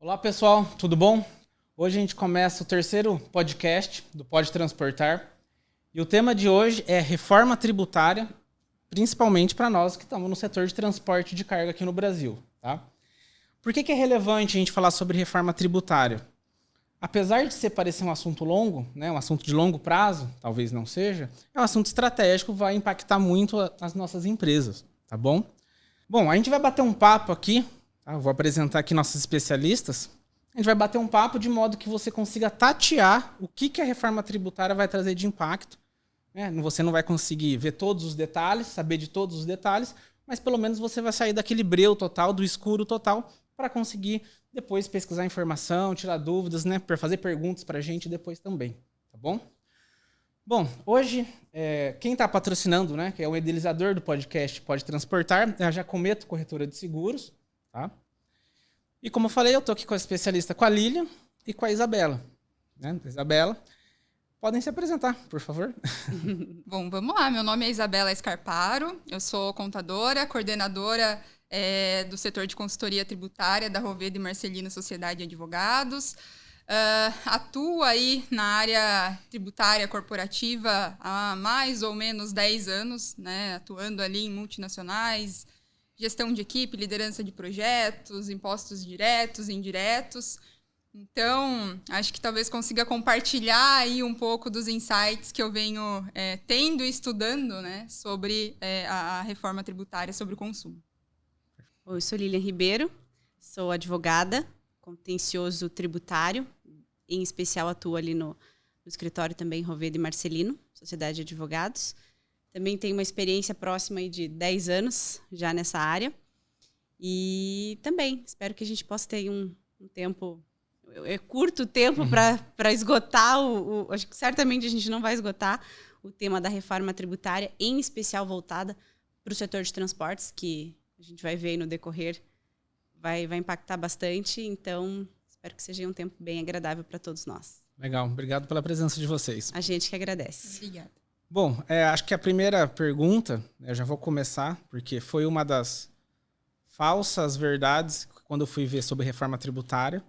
Olá pessoal, tudo bom? Hoje a gente começa o terceiro podcast do Pode Transportar e o tema de hoje é reforma tributária, principalmente para nós que estamos no setor de transporte de carga aqui no Brasil. Tá? Por que é relevante a gente falar sobre reforma tributária? Apesar de parecer um assunto longo, né, um assunto de longo prazo, talvez não seja, é um assunto estratégico, vai impactar muito as nossas empresas, tá bom? Bom, a gente vai bater um papo aqui. Eu vou apresentar aqui nossos especialistas. A gente vai bater um papo de modo que você consiga tatear o que a reforma tributária vai trazer de impacto. Você não vai conseguir ver todos os detalhes, saber de todos os detalhes, mas pelo menos você vai sair daquele breu total, do escuro total, para conseguir depois pesquisar informação, tirar dúvidas, né, para fazer perguntas para a gente depois também. Tá bom? Bom, hoje, quem está patrocinando, né, que é o idealizador do podcast Pode Transportar, é a Jacometo Corretora de Seguros. Tá? E como eu falei, eu estou aqui com a especialista, com a Lilian e com a Isabela. Né? Isabela, podem se apresentar, por favor. Bom, vamos lá. Meu nome é Isabela Scarparo, eu sou contadora, coordenadora do setor de consultoria tributária da Roveda e Marcelino Sociedade de Advogados. Atuo aí na área tributária corporativa há mais ou menos 10 anos, né? Atuando ali em multinacionais, gestão de equipe, liderança de projetos, impostos diretos e indiretos. Então, acho que talvez consiga compartilhar aí um pouco dos insights que eu venho tendo e estudando, né, sobre a reforma tributária sobre o consumo. Eu sou Lilian Ribeiro, sou advogada, contencioso tributário, em especial atuo ali no escritório também Roveda e Marcelino, Sociedade de Advogados. Também tenho uma experiência próxima aí de 10 anos já nessa área. E também espero que a gente possa ter um tempo, curto tempo para esgotar, acho que certamente a gente não vai esgotar o tema da reforma tributária, em especial voltada para o setor de transportes, que a gente vai ver aí no decorrer, vai impactar bastante. Então, espero que seja um tempo bem agradável para todos nós. Legal, obrigado pela presença de vocês. A gente que agradece. Obrigada. Bom, acho que a primeira pergunta, eu já vou começar, porque foi uma das falsas verdades quando eu fui ver sobre reforma tributária,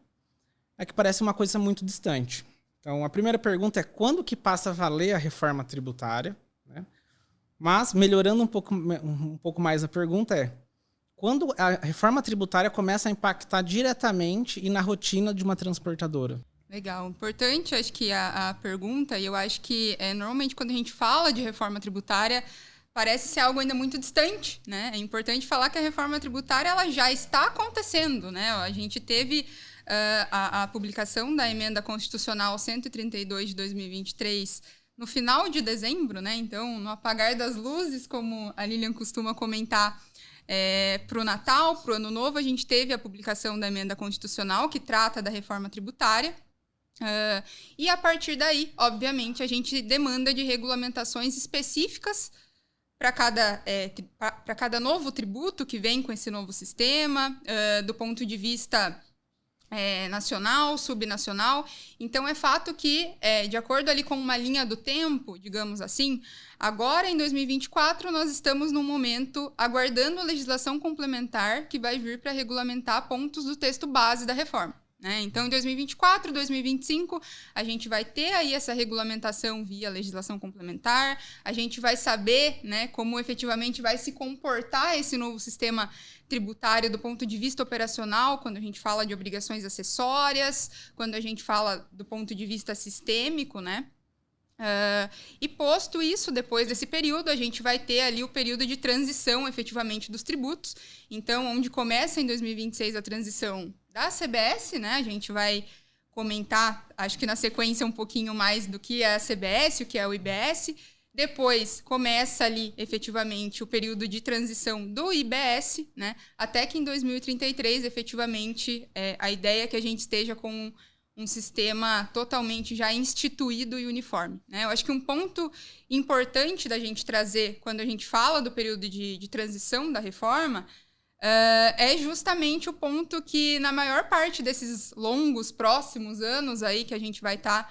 é que parece uma coisa muito distante. Então, a primeira pergunta é quando que passa a valer a reforma tributária? Né? Mas, melhorando um pouco mais a pergunta quando a reforma tributária começa a impactar diretamente e na rotina de uma transportadora? Legal. Importante, acho que a pergunta, e eu acho que normalmente quando a gente fala de reforma tributária, parece ser algo ainda muito distante, né? É importante falar que a reforma tributária ela já está acontecendo, né? A gente teve a publicação da Emenda Constitucional 132 de 2023 no final de dezembro, né? Então, no apagar das luzes, como a Lilian costuma comentar, para o Natal, para o Ano Novo, a gente teve a publicação da Emenda Constitucional que trata da reforma tributária. E a partir daí, obviamente, a gente demanda de regulamentações específicas para cada novo tributo que vem com esse novo sistema, do ponto de vista nacional, subnacional. Então, é fato que, de acordo ali com uma linha do tempo, digamos assim, agora, em 2024, nós estamos num momento aguardando a legislação complementar que vai vir para regulamentar pontos do texto base da reforma. Né? Então, em 2024, 2025, a gente vai ter aí essa regulamentação via legislação complementar, a gente vai saber, né, como efetivamente vai se comportar esse novo sistema tributário do ponto de vista operacional, quando a gente fala de obrigações acessórias, quando a gente fala do ponto de vista sistêmico, né? E posto isso, depois desse período, a gente vai ter ali o período de transição, efetivamente, dos tributos. Então, onde começa em 2026 a transição da CBS, né? A gente vai comentar, acho que na sequência, um pouquinho mais do que é a CBS, o que é o IBS. Depois, começa ali, efetivamente, o período de transição do IBS, né? Até que em 2033, efetivamente, a ideia é que a gente esteja com um sistema totalmente já instituído e uniforme. Né? Eu acho que um ponto importante da gente trazer quando a gente fala do período de transição da reforma é justamente o ponto que, na maior parte desses longos, próximos anos aí que a gente vai estar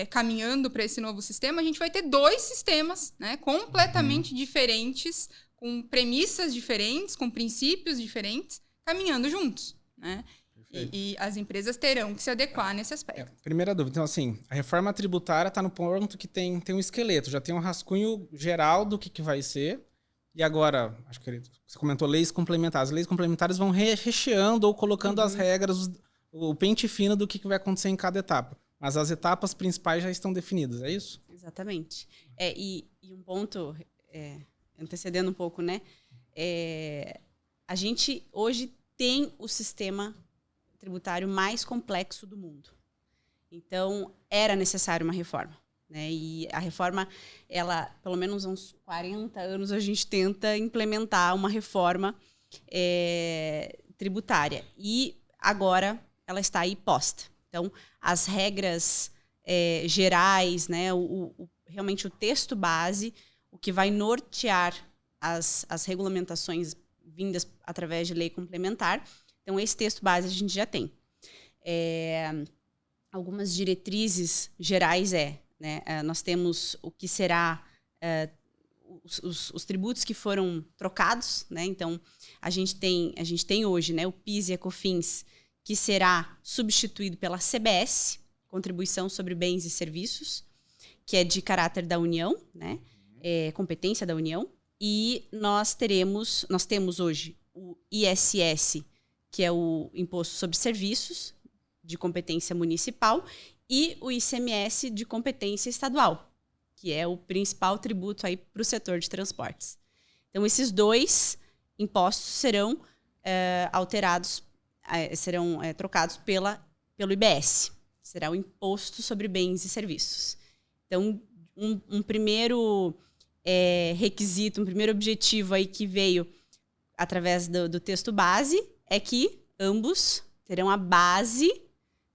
caminhando para esse novo sistema, a gente vai ter dois sistemas, né, completamente diferentes, com premissas diferentes, com princípios diferentes, caminhando juntos. Né? E as empresas terão que se adequar nesse aspecto. Primeira dúvida. Então, assim, a reforma tributária está no ponto que tem um esqueleto, já tem um rascunho geral do que vai ser. E agora, acho que você comentou leis complementares. As leis complementares vão recheando ou colocando as regras, o pente fino do que vai acontecer em cada etapa. Mas as etapas principais já estão definidas, é isso? Exatamente. E um ponto, antecedendo um pouco, né? A gente hoje tem o sistema tributário mais complexo do mundo. Então, era necessário uma reforma. Né? E a reforma, ela, pelo menos há uns 40 anos, a gente tenta implementar uma reforma tributária. E agora ela está aí posta. Então, as regras gerais, né? Realmente o texto base, o que vai nortear as regulamentações vindas através de lei complementar. Então, esse texto base a gente já tem. Algumas diretrizes gerais né? Nós temos o que será os tributos que foram trocados, né? Então, a gente tem hoje, né, o PIS e a COFINS, que será substituído pela CBS, Contribuição sobre Bens e Serviços, que é de caráter da União, né? Competência da União. E nós temos hoje o ISS, que é o Imposto sobre Serviços, de competência municipal, e o ICMS de competência estadual, que é o principal tributo aí para o setor de transportes. Então, esses dois impostos serão trocados pelo IBS. Será o Imposto sobre Bens e Serviços. Então, um primeiro requisito, um primeiro objetivo aí que veio através do texto base é que ambos terão a base,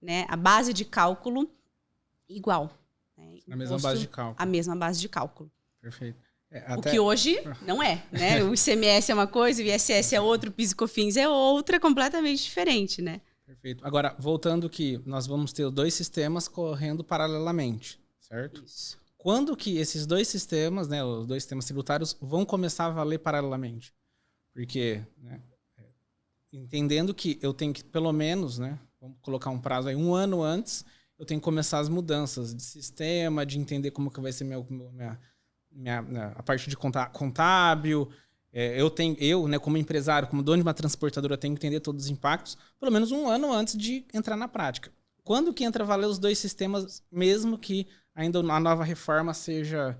né, a base de cálculo igual. Né? A mesma base de cálculo. A mesma base de cálculo. Perfeito. O que hoje não é, né? O ICMS é uma coisa, o ISS é outra, o PIS e COFINS é outra, completamente diferente, né? Perfeito. Agora, voltando que nós vamos ter 2 sistemas correndo paralelamente, certo? Isso. Quando que esses 2 sistemas, né, os 2 sistemas tributários, vão começar a valer paralelamente? Porque, né, entendendo que eu tenho que, pelo menos, né, vamos colocar um prazo aí, 1 ano antes, eu tenho que começar as mudanças de sistema, de entender como que vai ser a parte de contábil. Eu, né, como empresário, como dono de uma transportadora, tenho que entender todos os impactos, pelo menos 1 ano antes de entrar na prática. Quando que entra a valer os 2 sistemas, mesmo que ainda a nova reforma seja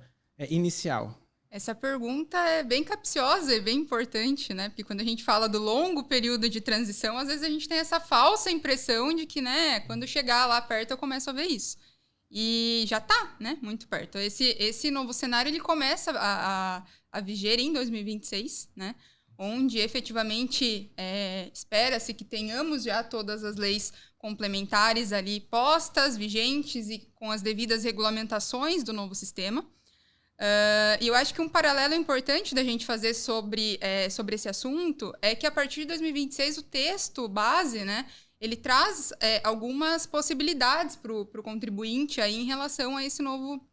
inicial? Essa pergunta é bem capciosa e bem importante, né? Porque quando a gente fala do longo período de transição, às vezes a gente tem essa falsa impressão de que, né, quando chegar lá perto eu começo a ver isso. E já está, né, muito perto. Esse novo cenário ele começa a viger em 2026, né? Onde efetivamente espera-se que tenhamos já todas as leis complementares ali postas, vigentes e com as devidas regulamentações do novo sistema. E eu acho que um paralelo importante da gente fazer sobre esse assunto é que a partir de 2026 o texto base, né, ele traz algumas possibilidades para o contribuinte aí em relação a esse novo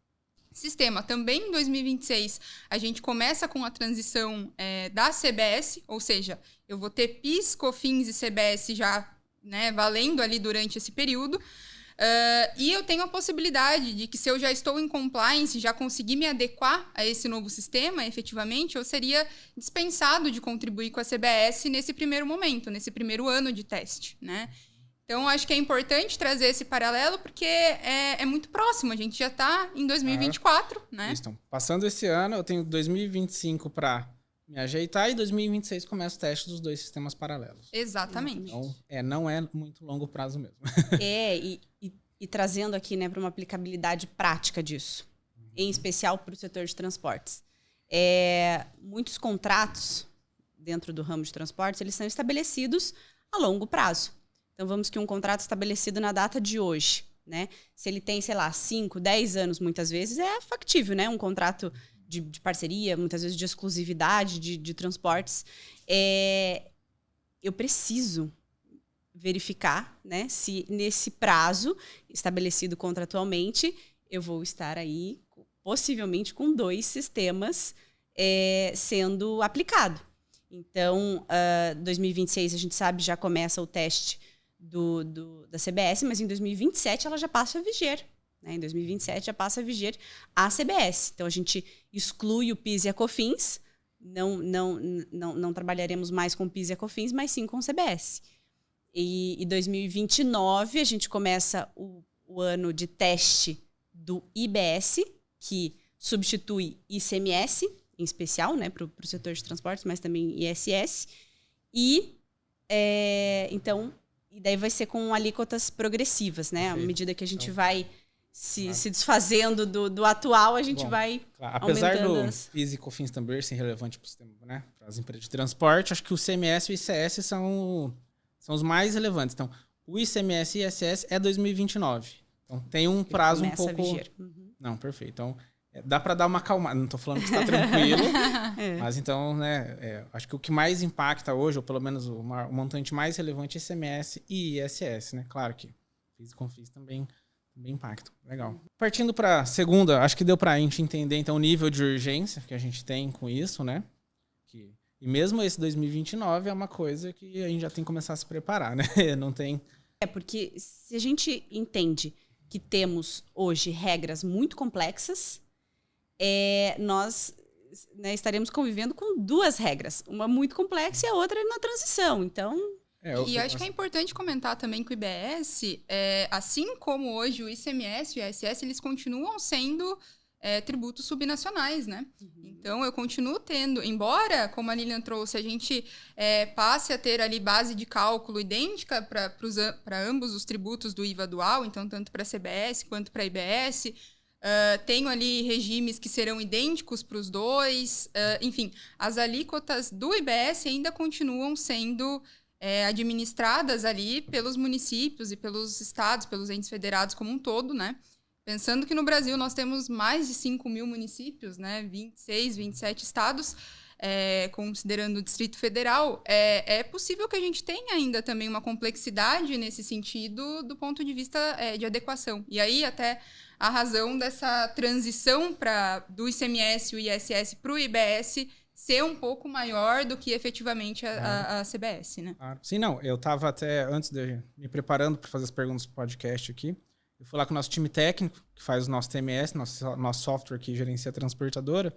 sistema. Também em 2026 a gente começa com a transição da CBS, ou seja, eu vou ter PIS, COFINS e CBS já, né, valendo ali durante esse período. E eu tenho a possibilidade de que, se eu já estou em compliance, já consegui me adequar a esse novo sistema, efetivamente, eu seria dispensado de contribuir com a CBS nesse primeiro momento, nesse primeiro ano de teste, né? Então, acho que é importante trazer esse paralelo, porque é muito próximo. A gente já está em 2024, né? Então, passando esse ano, eu tenho 2025 para me ajeitar e 2026 começa o teste dos 2 sistemas paralelos. Exatamente. Então, não é muito longo prazo mesmo. E trazendo aqui, né, para uma aplicabilidade prática disso, em especial para o setor de transportes. Muitos contratos dentro do ramo de transportes, eles são estabelecidos a longo prazo. Então, vamos que um contrato estabelecido na data de hoje, né? Se ele tem, sei lá, 5, 10 anos, muitas vezes, é factível, né? Um contrato de parceria, muitas vezes de exclusividade de transportes. Eu preciso verificar, né, se nesse prazo estabelecido contratualmente eu vou estar aí possivelmente com 2 sistemas sendo aplicado. Então, 2026 a gente sabe já começa o teste da CBS, mas em 2027 ela já passa a viger. Né? Em 2027 já passa a viger a CBS. Então, a gente exclui o PIS e a COFINS, não trabalharemos mais com PIS e a COFINS, mas sim com CBS. E em 2029 a gente começa o ano de teste do IBS, que substitui ICMS, em especial, né, para o setor de transportes, mas também ISS. Então, e daí vai ser com alíquotas progressivas, né? À medida que a gente vai se desfazendo do atual, a gente vai apesar aumentando do PIS e COFINS também serem relevantes para o sistema, né, para as empresas de transporte, acho que o ICMS e o ICS são os mais relevantes. Então, o ICMS e ISS é 2029. Então, tem um prazo um pouco... Não, perfeito. Então, dá para dar uma acalmada. Não estou falando que está tranquilo, mas então, né, acho que o que mais impacta hoje, ou pelo menos o montante mais relevante, é ICMS e ISS, né? Claro que PIS e COFINS também impactam. Legal. Partindo para a segunda, acho que deu para a gente entender, então, o nível de urgência que a gente tem com isso, né? E mesmo esse 2029 é uma coisa que a gente já tem que começar a se preparar, né? Não tem... porque se a gente entende que temos hoje regras muito complexas, nós, né, estaremos convivendo com duas regras. Uma muito complexa e a outra na transição. Então... E acho que é importante comentar também que o IBS, assim como hoje o ICMS e o ISS, eles continuam sendo tributos subnacionais, né? Então, eu continuo tendo, embora, como a Lilian trouxe, a gente passe a ter ali base de cálculo idêntica para ambos os tributos do IVA dual, então, tanto para a CBS quanto para a IBS. Tenho ali regimes que serão idênticos para os dois. Enfim, as alíquotas do IBS ainda continuam sendo administradas ali pelos municípios e pelos estados, pelos entes federados como um todo, né? Pensando que no Brasil nós temos mais de 5 mil municípios, né? 26, 27 estados, considerando o Distrito Federal, é possível que a gente tenha ainda também uma complexidade nesse sentido do ponto de vista de adequação. E aí até a razão dessa transição do ICMS e o ISS para o IBS ser um pouco maior do que efetivamente a CBS, né? Claro. Sim, não. Eu estava até, antes de me preparando para fazer as perguntas do podcast aqui, eu fui lá com o nosso time técnico, que faz o nosso TMS, nosso software que gerencia a transportadora,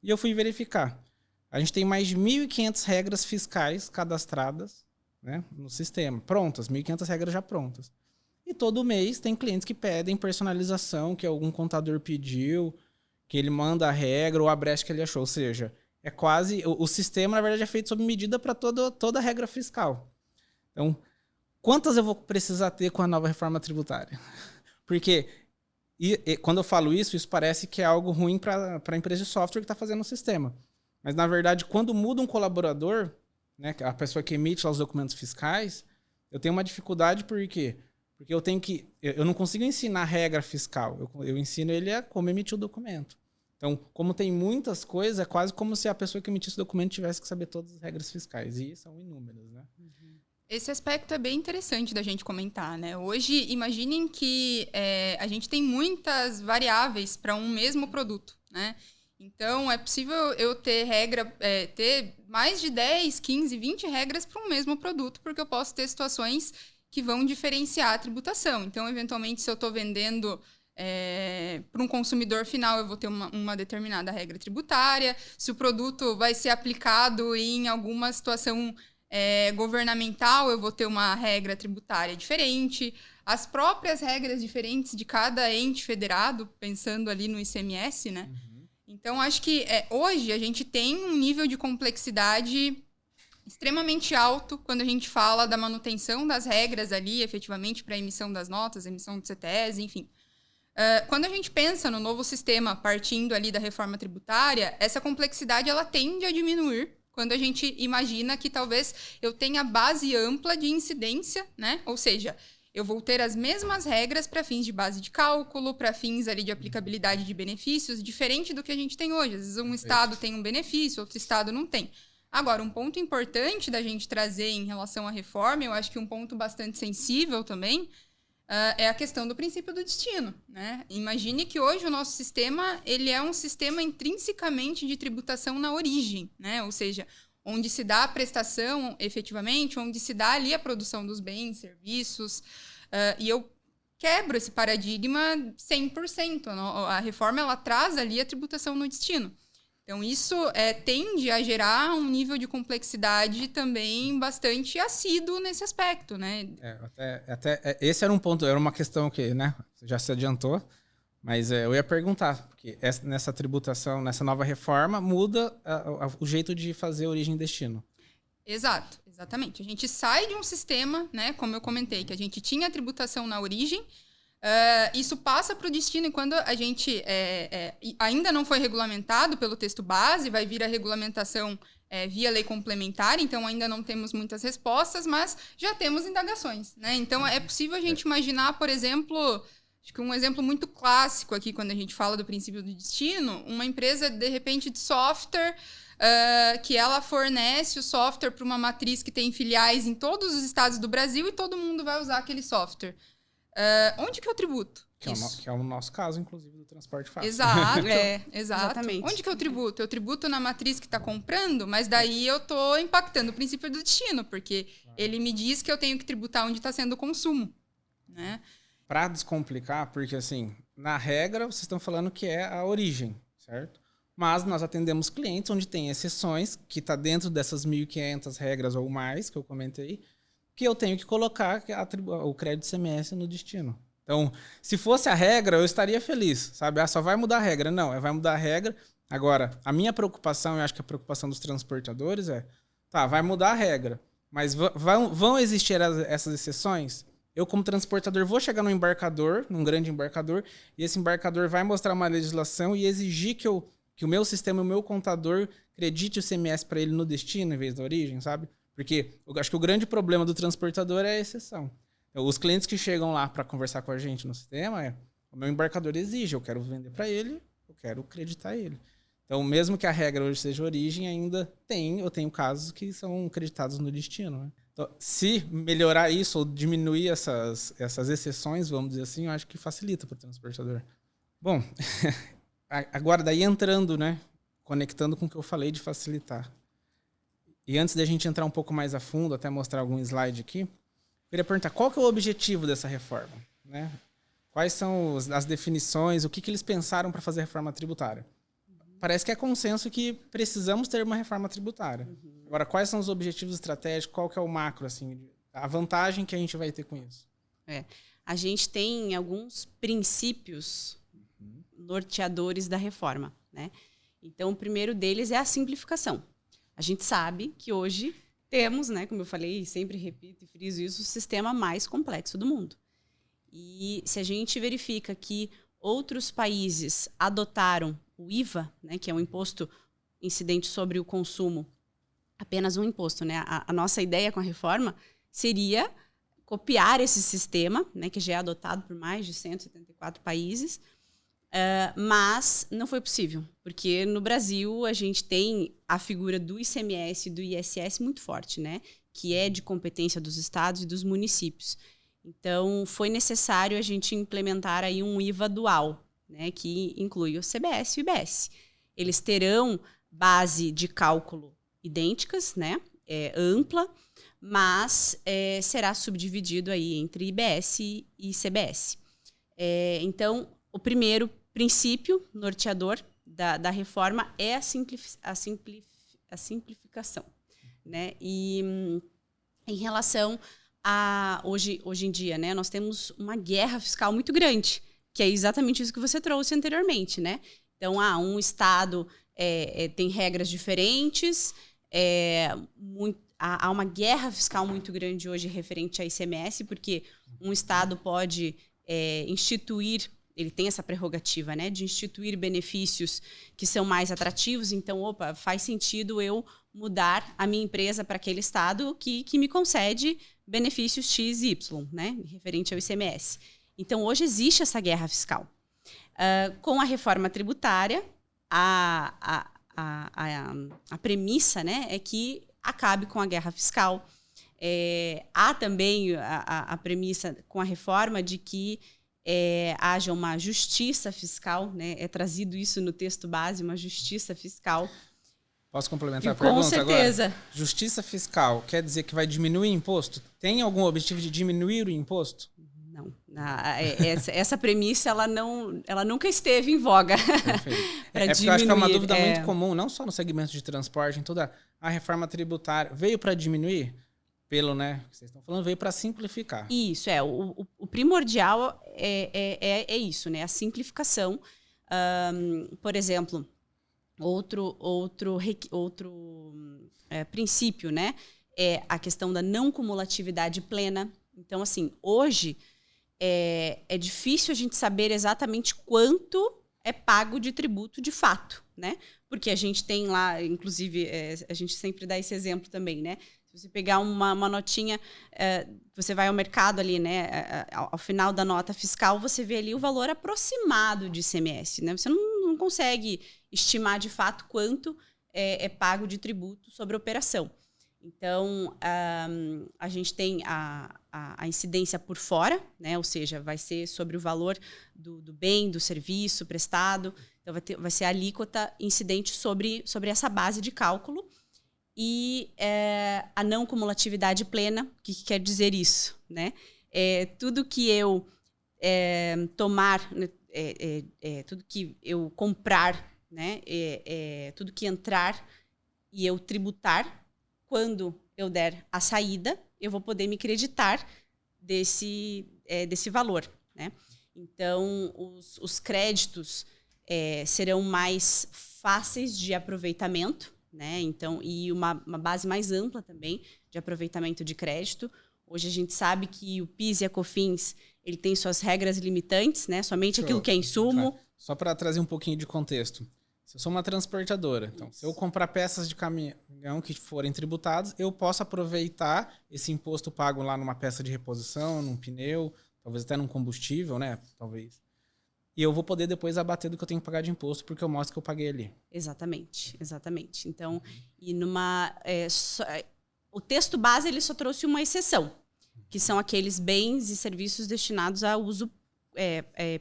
e eu fui verificar. A gente tem mais de 1.500 regras fiscais cadastradas, né, no sistema, prontas, 1.500 regras já prontas. E todo mês tem clientes que pedem personalização, que algum contador pediu, que ele manda a regra ou a brecha que ele achou. Ou seja, é quase... O sistema, na verdade, é feito sob medida para toda a regra fiscal. Então, quantas eu vou precisar ter com a nova reforma tributária? Porque quando eu falo isso parece que é algo ruim para a empresa de software que está fazendo o sistema. Mas, na verdade, quando muda um colaborador, né, a pessoa que emite lá os documentos fiscais, eu tenho uma dificuldade, por quê? Porque eu não consigo ensinar regra fiscal. Eu ensino ele a como emitir o documento. Então, como tem muitas coisas, é quase como se a pessoa que emitisse o documento tivesse que saber todas as regras fiscais. E são inúmeras, né? Esse aspecto é bem interessante da gente comentar, né? Hoje, imaginem que a gente tem muitas variáveis para um mesmo produto, né? Então, é possível eu ter ter mais de 10, 15, 20 regras para um mesmo produto, porque eu posso ter situações que vão diferenciar a tributação. Então, eventualmente, se eu estou vendendo para um consumidor final, eu vou ter uma determinada regra tributária. Se o produto vai ser aplicado em alguma situação governamental, eu vou ter uma regra tributária diferente. As próprias regras diferentes de cada ente federado, pensando ali no ICMS, né? Então, acho que hoje a gente tem um nível de complexidade extremamente alto quando a gente fala da manutenção das regras ali, efetivamente, para a emissão das notas, emissão do CTS, enfim. Quando a gente pensa no novo sistema partindo ali da reforma tributária, essa complexidade ela tende a diminuir quando a gente imagina que talvez eu tenha base ampla de incidência, né? Ou seja, eu vou ter as mesmas regras para fins de base de cálculo, para fins ali de aplicabilidade de benefícios, diferente do que a gente tem hoje. Às vezes um estado tem um benefício, outro estado não tem. Agora, um ponto importante da gente trazer em relação à reforma, eu acho que um ponto bastante sensível também, é a questão do princípio do destino, né? Imagine que hoje o nosso sistema ele é um sistema intrinsecamente de tributação na origem, né? Ou seja, onde se dá a prestação efetivamente, onde se dá ali a produção dos bens, serviços, e eu quebro esse paradigma 100%. A reforma ela traz ali a tributação no destino. Então, isso tende a gerar um nível de complexidade também bastante assíduo nesse aspecto, né? Esse era um ponto, era uma questão que, né, você já se adiantou, mas eu ia perguntar, porque nessa tributação, nessa nova reforma, muda o jeito de fazer origem e destino. Exato, exatamente. A gente sai de um sistema, né, como eu comentei, que a gente tinha a tributação na origem, isso passa para o destino e quando a gente ainda não foi regulamentado pelo texto base, vai vir a regulamentação via lei complementar, então ainda não temos muitas respostas, mas já temos indagações, né? Então é possível a gente imaginar, por exemplo, acho que um exemplo muito clássico aqui quando a gente fala do princípio do destino, uma empresa de repente de software que ela fornece o software para uma matriz que tem filiais em todos os estados do Brasil e todo mundo vai usar aquele software. Onde que eu tributo? Que é o nosso caso, inclusive, do transporte fácil. Exato, exato. Exatamente. Onde que eu tributo? Eu tributo na matriz que está comprando, mas daí eu estou impactando o princípio do destino, porque ele me diz que eu tenho que tributar onde está sendo o consumo, né? Para descomplicar, porque assim, na regra, vocês estão falando que é a origem, certo? Mas nós atendemos clientes onde tem exceções, que está dentro dessas 1.500 regras ou mais, que eu comentei, que eu tenho que colocar o crédito ICMS no destino. Então, se fosse a regra, eu estaria feliz, sabe? Só vai mudar a regra. Não, vai mudar a regra. Agora, a minha preocupação, eu acho que a preocupação dos transportadores vai mudar a regra, mas vão existir essas exceções? Eu, como transportador, vou chegar num grande embarcador, e esse embarcador vai mostrar uma legislação e exigir que o meu sistema, o meu contador, acredite o ICMS para ele no destino, em vez da origem, sabe? Porque eu acho que o grande problema do transportador é a exceção. Os clientes que chegam lá para conversar com a gente no sistema, o meu embarcador exige, eu quero vender para ele, eu quero acreditar ele. Então, mesmo que a regra hoje seja origem, eu tenho casos que são acreditados no destino, né? Então, se melhorar isso ou diminuir essas exceções, vamos dizer assim, eu acho que facilita para o transportador. Bom, agora daí entrando, né, conectando com o que eu falei de facilitar. E antes da gente entrar um pouco mais a fundo, até mostrar algum slide aqui, eu queria perguntar qual que é o objetivo dessa reforma, né? Quais são as definições, o que eles pensaram para fazer a reforma tributária? Parece que é consenso que precisamos ter uma reforma tributária. Agora, quais são os objetivos estratégicos? Qual que é o macro, assim, a vantagem que a gente vai ter com isso? A gente tem alguns princípios norteadores da reforma, né? Então, o primeiro deles é a simplificação. A gente sabe que hoje temos, né, como eu falei, sempre repito e friso isso, o sistema mais complexo do mundo. E se a gente verifica que outros países adotaram o IVA, né, que é um imposto incidente sobre o consumo, apenas um imposto, né? A nossa ideia com a reforma seria copiar esse sistema, né, que já é adotado por mais de 174 países, mas não foi possível, porque no Brasil a gente tem a figura do ICMS e do ISS muito forte, né, que é de competência dos estados e dos municípios. Então, foi necessário a gente implementar aí um IVA dual, né, que inclui o CBS e o IBS. Eles terão base de cálculo idênticas, né, ampla, mas será subdividido aí entre IBS e CBS. Então, o primeiro princípio norteador da reforma é a simplificação, né? E em relação a hoje em dia, né, nós temos uma guerra fiscal muito grande, que é exatamente isso que você trouxe anteriormente, né? Então, um estado tem regras diferentes, há uma guerra fiscal muito grande hoje referente a ICMS, porque um estado pode instituir, ele tem essa prerrogativa, né, de instituir benefícios que são mais atrativos. Então, faz sentido eu mudar a minha empresa para aquele estado que me concede benefícios X e Y, né, referente ao ICMS. Então, hoje existe essa guerra fiscal. Com a reforma tributária, a premissa, né, é que acabe com a guerra fiscal. Há também a premissa com a reforma de que haja uma justiça fiscal, né? É trazido isso no texto base, uma justiça fiscal. Posso complementar a pergunta agora? Com certeza. Justiça fiscal quer dizer que vai diminuir o imposto? Tem algum objetivo de diminuir o imposto? Não. Essa premissa, ela nunca esteve em voga. Perfeito. Porque eu acho que é uma dúvida muito comum, não só no segmento de transporte, em toda a reforma tributária. Veio para diminuir? Pelo, né, que vocês estão falando, veio para simplificar. Isso, o primordial é isso, né? A simplificação. Por exemplo, outro princípio, né? É a questão da não cumulatividade plena. Então, assim, hoje é difícil a gente saber exatamente quanto é pago de tributo de fato, né? Porque a gente tem lá, inclusive, a gente sempre dá esse exemplo também, né? Se você pegar uma notinha, você vai ao mercado ali, né? Ao final da nota fiscal, você vê ali o valor aproximado de ICMS, né? Você não consegue estimar de fato quanto é pago de tributo sobre a operação. Então, a gente tem a incidência por fora, né? Ou seja, vai ser sobre o valor do bem, do serviço prestado. Então, vai ser a alíquota incidente sobre essa base de cálculo. E a não cumulatividade plena, o que quer dizer isso? Né? Tudo que eu tomar, tudo que eu comprar, né? Tudo que entrar e eu tributar, quando eu der a saída, eu vou poder me creditar desse valor. Né? Então, os créditos serão mais fáceis de aproveitamento, né? Então, e uma base mais ampla também de aproveitamento de crédito. Hoje a gente sabe que o PIS e a COFINS ele tem suas regras limitantes, né? Somente aquilo que é insumo. Só para trazer um pouquinho de contexto. Se eu sou uma transportadora, então, se eu comprar peças de caminhão que forem tributadas, eu posso aproveitar esse imposto pago lá numa peça de reposição, num pneu, talvez até num combustível, né? Talvez. E eu vou poder depois abater do que eu tenho que pagar de imposto, porque eu mostro que eu paguei ali. Exatamente. Então, e o texto base ele só trouxe uma exceção, que são aqueles bens e serviços destinados a uso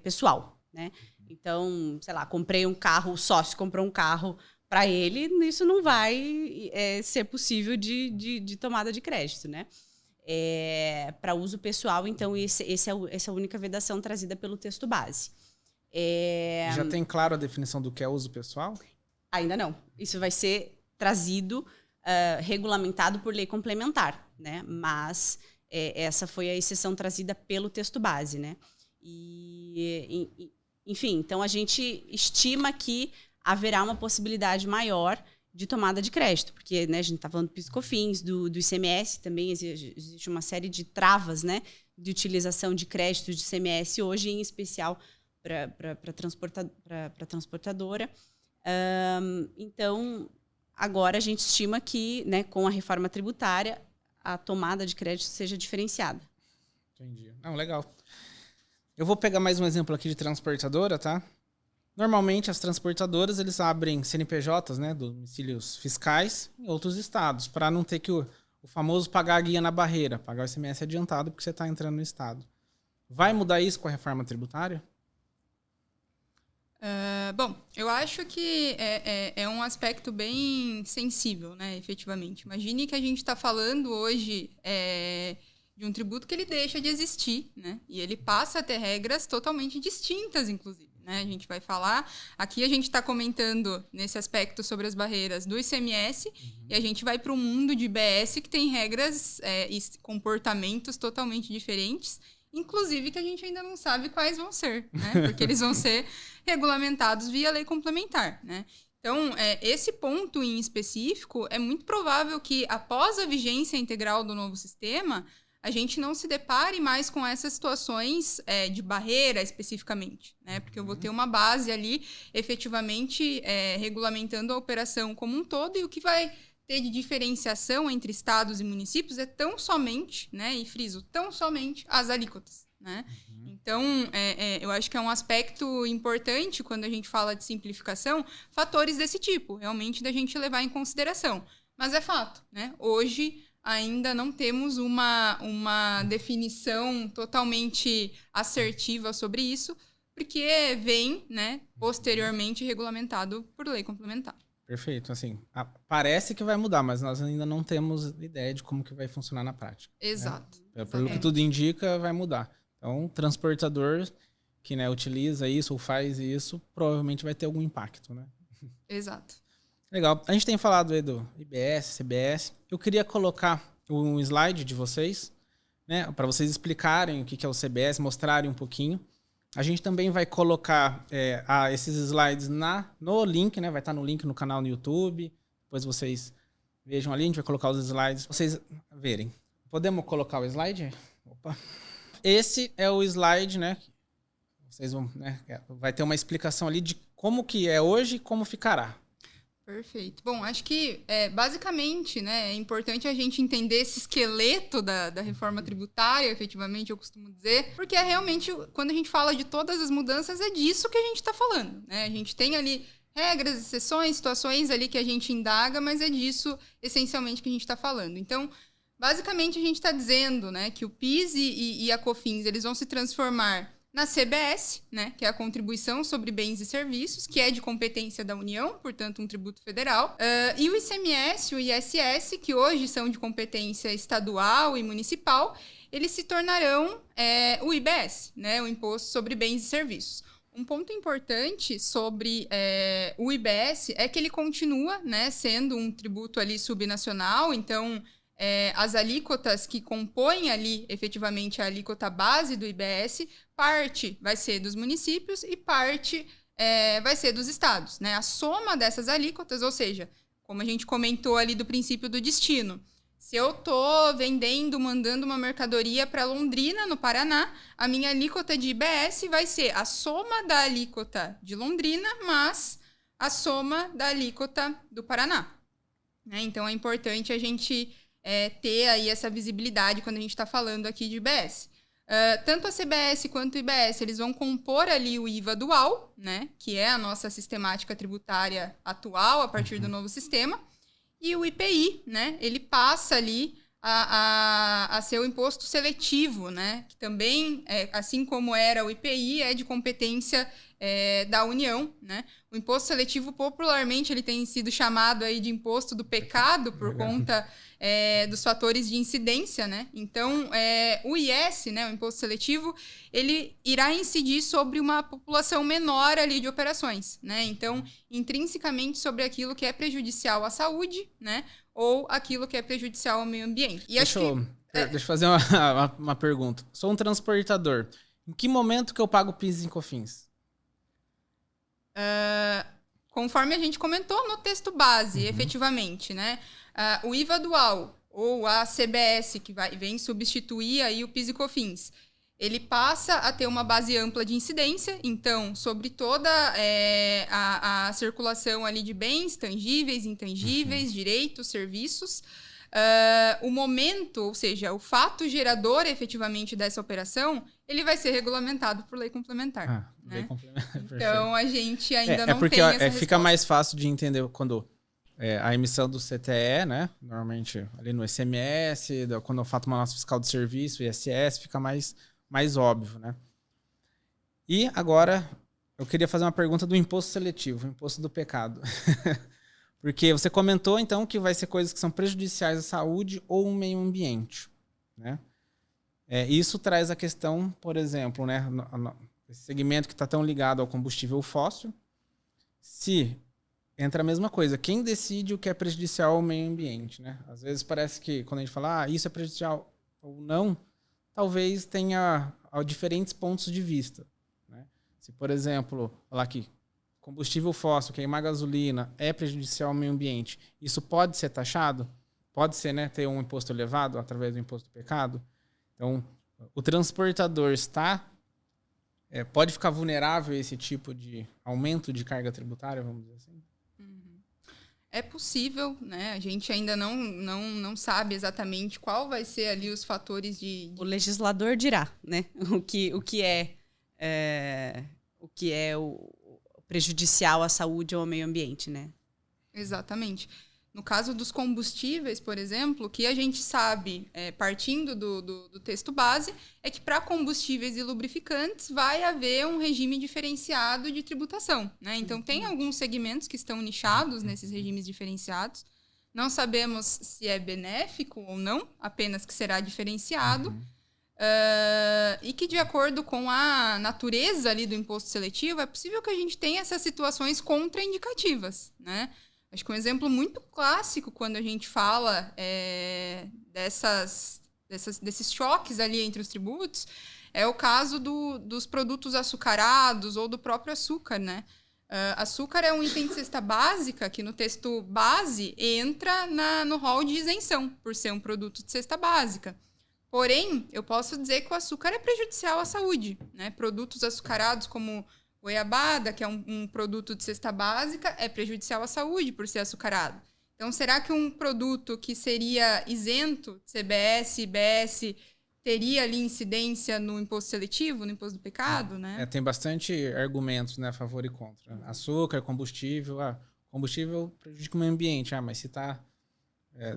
pessoal, né? Então, sei lá, comprei um carro, o sócio comprou um carro para ele, isso não vai ser possível de tomada de crédito, né? Para uso pessoal, então, essa é a única vedação trazida pelo texto base. Já tem claro a definição do que é uso pessoal? Ainda não. Isso vai ser trazido, regulamentado por lei complementar, né? Mas essa foi a exceção trazida pelo texto base, né? Enfim, então a gente estima que haverá uma possibilidade maior de tomada de crédito, porque, né, a gente está falando do PIS/COFINS, do ICMS, também existe uma série de travas, né, de utilização de créditos de ICMS hoje, em especial para transportadora. Então, agora a gente estima que, né, com a reforma tributária, a tomada de crédito seja diferenciada. Entendi. Não, legal. Eu vou pegar mais um exemplo aqui de transportadora, tá? Normalmente, as transportadoras, eles abrem CNPJs, né, domicílios fiscais em outros estados, para não ter que o famoso pagar a guia na barreira, pagar o ICMS adiantado porque você está entrando no estado. Vai mudar isso com a reforma tributária? Bom, eu acho que é um aspecto bem sensível, né, efetivamente. Imagine que a gente está falando hoje de um tributo que ele deixa de existir, né, e ele passa a ter regras totalmente distintas, inclusive. Né? A gente vai falar, aqui a gente está comentando nesse aspecto sobre as barreiras do ICMS, e a gente vai para um mundo de BS que tem regras e comportamentos totalmente diferentes, inclusive que a gente ainda não sabe quais vão ser, né? Porque eles vão ser regulamentados via lei complementar, né? Então, esse ponto em específico, é muito provável que, após a vigência integral do novo sistema, a gente não se depare mais com essas situações de barreira especificamente, né? Porque eu vou ter uma base ali, efetivamente, regulamentando a operação como um todo, e o que vai ter de diferenciação entre estados e municípios é tão somente, né, e friso, tão somente as alíquotas, né? Então, eu acho que é um aspecto importante quando a gente fala de simplificação, fatores desse tipo, realmente da gente levar em consideração. Mas é fato, né? Hoje ainda não temos uma definição totalmente assertiva sobre isso, porque vem, né, posteriormente regulamentado por lei complementar. Perfeito. Assim, parece que vai mudar, mas nós ainda não temos ideia de como que vai funcionar na prática. Exato. Né? Pelo que tudo indica, vai mudar. Então, o transportador que, né, utiliza isso ou faz isso, provavelmente vai ter algum impacto, né? Exato. Legal. A gente tem falado aí do IBS, CBS. Eu queria colocar um slide de vocês, né, para vocês explicarem o que é o CBS, mostrarem um pouquinho. A gente também vai colocar esses slides no link, né? Vai estar no link no canal no YouTube. Depois vocês vejam ali, a gente vai colocar os slides para vocês verem. Podemos colocar o slide? Opa. Esse é o slide, né? Vocês vão, né? Vai ter uma explicação ali de como que é hoje e como ficará. Perfeito. Bom, acho que, basicamente, né, é importante a gente entender esse esqueleto da reforma tributária, efetivamente, eu costumo dizer, porque é realmente, quando a gente fala de todas as mudanças, é disso que a gente está falando, né? A gente tem ali regras, exceções, situações ali que a gente indaga, mas é disso, essencialmente, que a gente está falando. Então, basicamente, a gente está dizendo, né, que o PIS e a COFINS, eles vão se transformar na CBS, né, que é a Contribuição sobre Bens e Serviços, que é de competência da União, portanto, um tributo federal. E o ICMS e o ISS, que hoje são de competência estadual e municipal, eles se tornarão o IBS, né, o Imposto sobre Bens e Serviços. Um ponto importante sobre o IBS é que ele continua, né, sendo um tributo ali subnacional, então as alíquotas que compõem ali efetivamente a alíquota base do IBS, parte vai ser dos municípios e parte vai ser dos estados, né? A soma dessas alíquotas, ou seja, como a gente comentou ali do princípio do destino, se eu estou mandando uma mercadoria para Londrina, no Paraná, a minha alíquota de IBS vai ser a soma da alíquota de Londrina mais a soma da alíquota do Paraná, né? Então, é importante a gente ter aí essa visibilidade quando a gente está falando aqui de IBS. Tanto a CBS quanto o IBS, eles vão compor ali o IVA dual, né, que é a nossa sistemática tributária atual a partir do novo sistema, e o IPI, né, ele passa ali a ser o imposto seletivo, né, que também, assim como era o IPI, é de competência da União, né? O imposto seletivo, popularmente, ele tem sido chamado aí de imposto do pecado por conta dos fatores de incidência, né? Então, o IS, né, o imposto seletivo, ele irá incidir sobre uma população menor ali de operações, né? Então, intrinsecamente sobre aquilo que é prejudicial à saúde, né? Ou aquilo que é prejudicial ao meio ambiente. E deixa eu fazer uma pergunta. Sou um transportador. Em que momento que eu pago PIS e COFINS? Conforme a gente comentou no texto base, efetivamente, né? O IVA dual ou a CBS, que vem substituir aí o PIS e COFINS, ele passa a ter uma base ampla de incidência, então, sobre toda a circulação ali de bens tangíveis, intangíveis, direitos, serviços. O momento, ou seja, o fato gerador efetivamente dessa operação, ele vai ser regulamentado por lei complementar. Né? Lei complementar. Então, a gente ainda não porque tem essa resposta. Fica mais fácil de entender quando a emissão do CTE, né? Normalmente ali no ICMS, quando eu faço uma nota fiscal de serviço, ISS, fica mais óbvio, né? E agora, eu queria fazer uma pergunta do imposto seletivo, o imposto do pecado. Porque você comentou, então, que vai ser coisas que são prejudiciais à saúde ou ao meio ambiente, né? Isso traz a questão, por exemplo, né, esse segmento que está tão ligado ao combustível fóssil, se entra a mesma coisa, quem decide o que é prejudicial ao meio ambiente, né? Às vezes parece que quando a gente fala, isso é prejudicial ou não, talvez tenha diferentes pontos de vista, né? Se, por exemplo, falar que combustível fóssil, queimar gasolina, é prejudicial ao meio ambiente, isso pode ser taxado? Pode ser, né, ter um imposto elevado através do imposto do pecado? Então, o transportador pode ficar vulnerável a esse tipo de aumento de carga tributária, vamos dizer assim? É possível, né? A gente ainda não sabe exatamente qual vai ser ali os fatores de... O legislador dirá, né? O que é o prejudicial à saúde ou ao meio ambiente, né? Exatamente. No caso dos combustíveis, por exemplo, o que a gente sabe, partindo do texto base, é que para combustíveis e lubrificantes vai haver um regime diferenciado de tributação, né? Então, tem alguns segmentos que estão nichados nesses regimes diferenciados. Não sabemos se é benéfico ou não, apenas que será diferenciado. E que, de acordo com a natureza ali do imposto seletivo, é possível que a gente tenha essas situações contraindicativas, né? Acho que um exemplo muito clássico quando a gente fala desses choques ali entre os tributos é o caso dos produtos açucarados ou do próprio açúcar, né? Açúcar é um item de cesta básica que no texto base entra no rol de isenção, por ser um produto de cesta básica. Porém, eu posso dizer que o açúcar é prejudicial à saúde, né? Produtos açucarados como goiabada, que é um produto de cesta básica, é prejudicial à saúde por ser açucarado. Então, será que um produto que seria isento de CBS, IBS, teria ali incidência no imposto seletivo, no imposto do pecado, né? Tem bastante argumentos, né, a favor e contra. Açúcar, combustível. Combustível prejudica o meio ambiente. Mas se tá...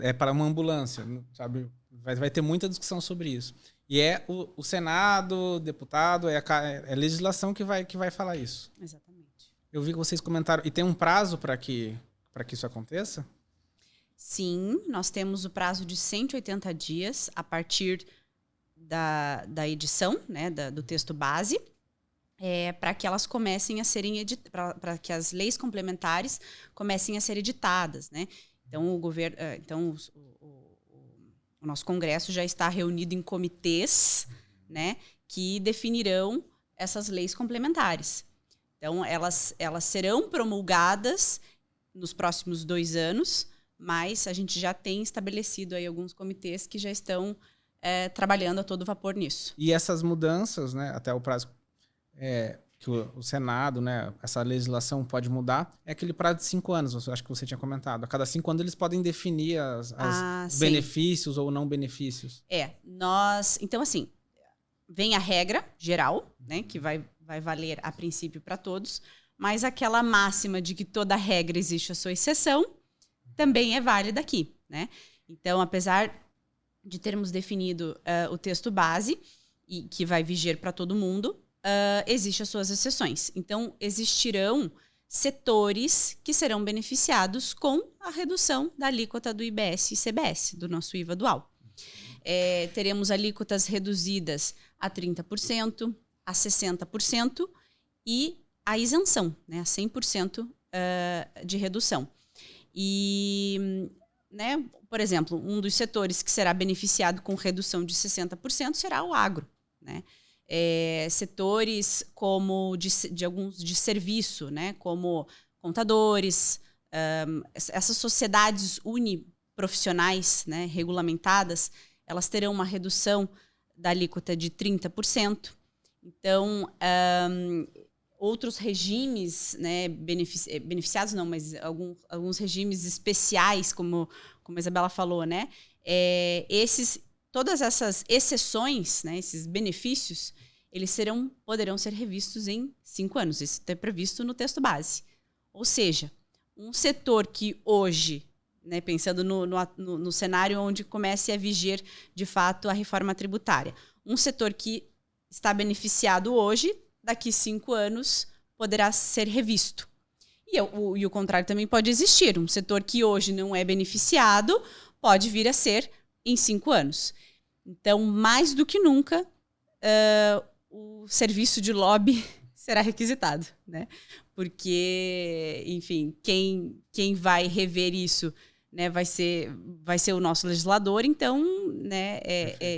É para uma ambulância, sabe? Vai ter muita discussão sobre isso. E é o Senado, deputado, é a legislação que vai falar isso. Exatamente. Eu vi que vocês comentaram. E tem um prazo para que isso aconteça? Sim, nós temos o prazo de 180 dias a partir da edição, né, do texto base, para que elas comecem a serem para que as leis complementares comecem a ser editadas, né? Então, o nosso Congresso já está reunido em comitês, né, que definirão essas leis complementares. Então, elas serão promulgadas nos próximos 2 anos, mas a gente já tem estabelecido aí alguns comitês que já estão trabalhando a todo vapor nisso. E essas mudanças, né, até o prazo que o Senado, né, essa legislação pode mudar, é aquele prazo de 5 anos, acho que você tinha comentado. A cada 5 anos eles podem definir os benefícios ou não benefícios. Então, assim, vem a regra geral, né, que vai valer a princípio para todos, mas aquela máxima de que toda regra existe a sua exceção também é válida aqui, né? Então, apesar de termos definido o texto base, e que vai viger para todo mundo, existem as suas exceções. Então, existirão setores que serão beneficiados com a redução da alíquota do IBS e CBS, do nosso IVA dual. Teremos alíquotas reduzidas a 30%, a 60% e a isenção, né, a 100% de redução. E, né, por exemplo, um dos setores que será beneficiado com redução de 60% será o agro, né? Setores como alguns de serviço, né, como contadores, essas sociedades uniprofissionais, né, regulamentadas, elas terão uma redução da alíquota de 30%. Então, outros regimes, né, beneficiados não, mas alguns regimes especiais, como a Isabela falou, né, todas essas exceções, né, esses benefícios, eles poderão ser revistos em 5 anos. Isso está previsto no texto base. Ou seja, um setor que hoje, né, pensando no cenário onde comece a vigir, de fato, a reforma tributária, um setor que está beneficiado hoje, daqui 5 anos, poderá ser revisto. E o contrário também pode existir. Um setor que hoje não é beneficiado pode vir a ser em 5 anos. Então, mais do que nunca, o serviço de lobby será requisitado, né? Porque, enfim, quem vai rever isso, né, vai ser o nosso legislador, então, né,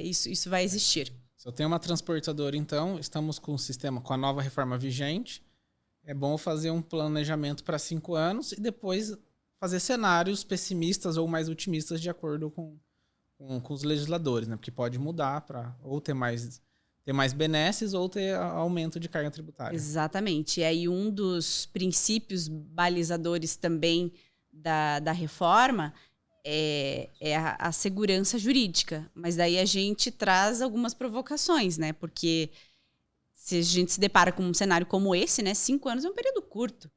isso vai existir. Se eu tenho uma transportadora, então, estamos com o sistema, com a nova reforma vigente, é bom fazer um planejamento para 5 anos e depois fazer cenários pessimistas ou mais otimistas de acordo com os legisladores, né? Porque pode mudar para ou ter mais benesses ou ter aumento de carga tributária. Exatamente. E aí um dos princípios balizadores também da reforma é a segurança jurídica. Mas daí a gente traz algumas provocações, né? Porque se a gente se depara com um cenário como esse, né, 5 anos é um período curto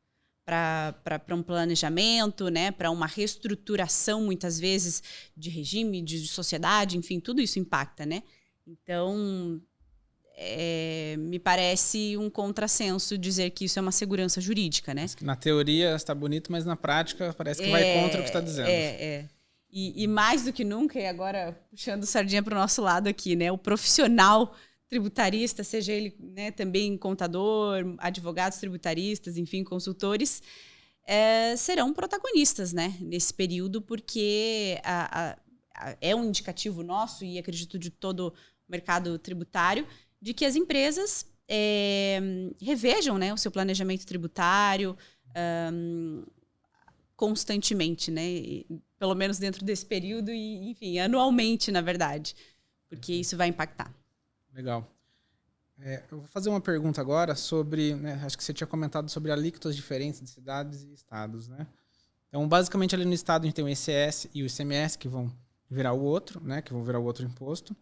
para um planejamento, né, para uma reestruturação, muitas vezes, de regime, de sociedade, enfim, tudo isso impacta, né? Então, me parece um contrassenso dizer que isso é uma segurança jurídica, né? Na teoria está bonito, mas na prática parece que vai contra o que está dizendo. E mais do que nunca, e agora puxando sardinha para o nosso lado aqui, né, o profissional tributarista, seja ele, né, também contador, advogados tributaristas, enfim, consultores, serão protagonistas, né, nesse período, porque é um indicativo nosso, e acredito de todo o mercado tributário, de que as empresas revejam, né, o seu planejamento tributário constantemente, né, pelo menos dentro desse período e, enfim, anualmente, na verdade, porque isso vai impactar. Legal. Eu vou fazer uma pergunta agora sobre, né, acho que você tinha comentado sobre alíquotas diferentes de cidades e estados, né? Então, basicamente, ali no estado a gente tem o ICS e o ICMS que vão virar o outro, né, que vão virar o outro imposto.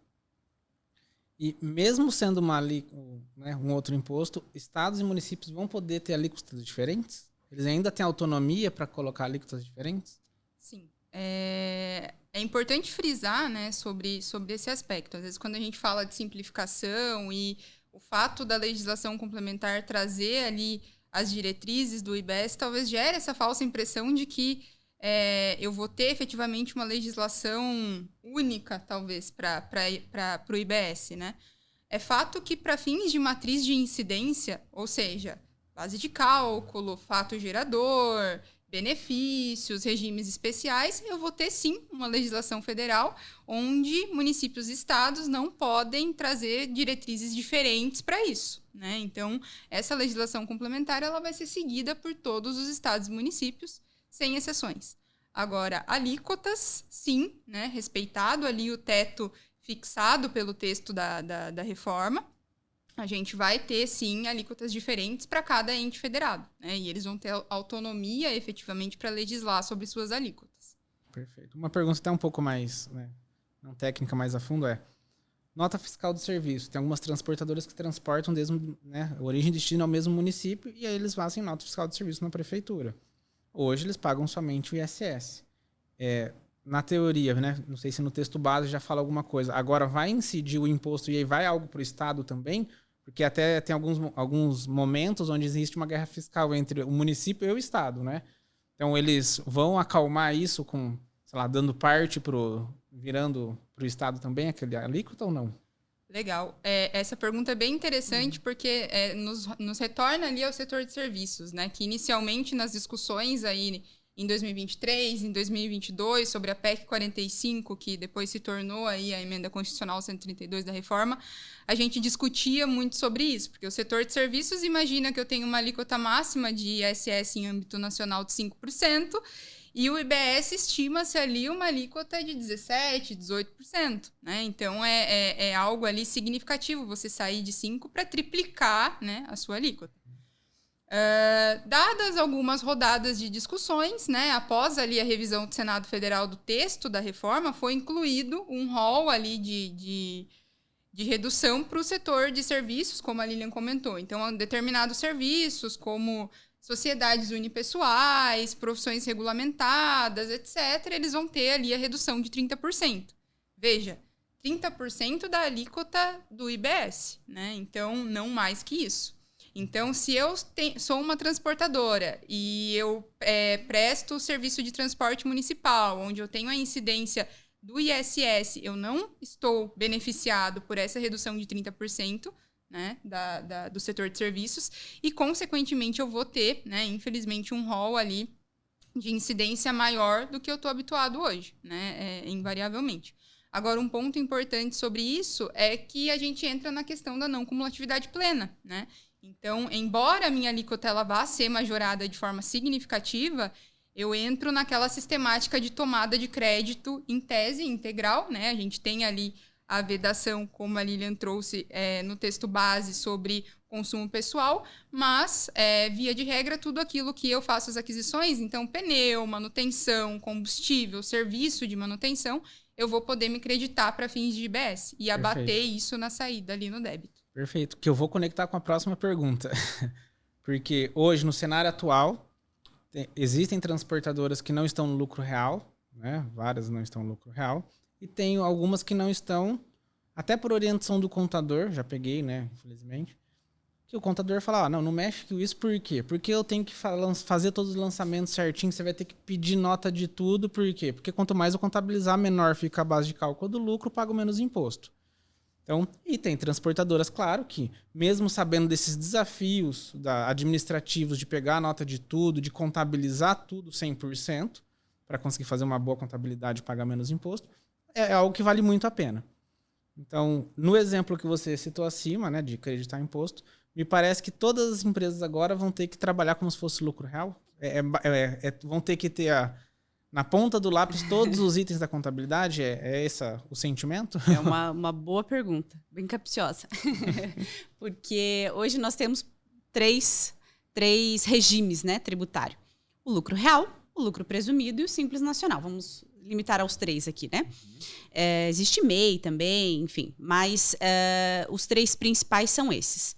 E mesmo sendo um outro imposto, estados e municípios vão poder ter alíquotas diferentes? Eles ainda têm autonomia para colocar alíquotas diferentes? Sim. É importante frisar, né, sobre esse aspecto. Às vezes, quando a gente fala de simplificação e o fato da legislação complementar trazer ali as diretrizes do IBS, talvez gere essa falsa impressão de que eu vou ter efetivamente uma legislação única, talvez, para o IBS, né? É fato que, para fins de matriz de incidência, ou seja, base de cálculo, fato gerador, benefícios, regimes especiais, eu vou ter, sim, uma legislação federal onde municípios e estados não podem trazer diretrizes diferentes para isso, né? Então, essa legislação complementar ela vai ser seguida por todos os estados e municípios, sem exceções. Agora, alíquotas, sim, né? Respeitado ali o teto fixado pelo texto da reforma, a gente vai ter, sim, alíquotas diferentes para cada ente federado, né? E eles vão ter autonomia, efetivamente, para legislar sobre suas alíquotas. Perfeito. Uma pergunta até um pouco mais, né, não técnica, mais a fundo nota fiscal do serviço. Tem algumas transportadoras que transportam mesmo, né, origem e destino ao mesmo município e aí eles fazem nota fiscal do serviço na prefeitura. Hoje eles pagam somente o ISS. Na teoria, né, não sei se no texto base já fala alguma coisa, agora vai incidir o imposto e aí vai algo para o Estado também? Porque até tem alguns momentos onde existe uma guerra fiscal entre o município e o Estado, né? Então, eles vão acalmar isso com, sei lá, dando parte virando para o Estado também aquele alíquota ou não? Legal. Essa pergunta é bem interessante porque nos retorna ali ao setor de serviços, né? Que inicialmente nas discussões aí em 2023, em 2022, sobre a PEC 45, que depois se tornou aí a Emenda Constitucional 132 da reforma, a gente discutia muito sobre isso, porque o setor de serviços imagina que eu tenho uma alíquota máxima de ISS em âmbito nacional de 5%, e o IBS estima-se ali uma alíquota de 17%, 18%. Né? Então, é algo ali significativo você sair de 5% para triplicar, né, a sua alíquota. Dadas algumas rodadas de discussões, né, após ali a revisão do Senado Federal do texto da reforma, foi incluído um rol ali de redução para o setor de serviços, como a Lilian comentou. Então, determinados serviços, como sociedades unipessoais, profissões regulamentadas, etc., eles vão ter ali a redução de 30%. Veja, 30% da alíquota do IBS, né? Então, não mais que isso. Então, se eu sou uma transportadora e eu presto serviço de transporte municipal, onde eu tenho a incidência do ISS, eu não estou beneficiado por essa redução de 30%, né, do setor de serviços, e, consequentemente, eu vou ter, né, infelizmente, um rol ali de incidência maior do que eu estou habituado hoje, né, invariavelmente. Agora, um ponto importante sobre isso é que a gente entra na questão da não cumulatividade plena, né? Então, embora a minha alíquota ela vá ser majorada de forma significativa, eu entro naquela sistemática de tomada de crédito em tese integral, né? A gente tem ali a vedação, como a Lilian trouxe no texto base, sobre consumo pessoal, mas, via de regra, tudo aquilo que eu faço as aquisições, então pneu, manutenção, combustível, serviço de manutenção, eu vou poder me creditar para fins de IBS e abater isso na saída ali no débito. Perfeito, que eu vou conectar com a próxima pergunta. Porque hoje, no cenário atual, Existem transportadoras que não estão no lucro real, né? Várias não estão no lucro real. E tem algumas que não estão, até por orientação do contador, já peguei, né? Infelizmente. Que o contador fala, não mexe com isso, por quê? Porque eu tenho que fazer todos os lançamentos certinho, você vai ter que pedir nota de tudo, por quê? Porque quanto mais eu contabilizar, menor fica a base de cálculo do lucro, pago menos imposto. Então, e tem transportadoras, claro, que mesmo sabendo desses desafios administrativos de pegar a nota de tudo, de contabilizar tudo 100%, para conseguir fazer uma boa contabilidade e pagar menos imposto, é algo que vale muito a pena. Então, no exemplo que você citou acima, né, de acreditar imposto, me parece que todas as empresas agora vão ter que trabalhar como se fosse lucro real. Vão ter que ter na ponta do lápis todos os itens da contabilidade. É esse o sentimento? É uma boa pergunta, bem capciosa. Porque hoje nós temos três regimes, né, tributário. O lucro real, o lucro presumido e o simples nacional. Vamos limitar aos 3 aqui, né? Existe MEI também, enfim. Mas os 3 principais são esses.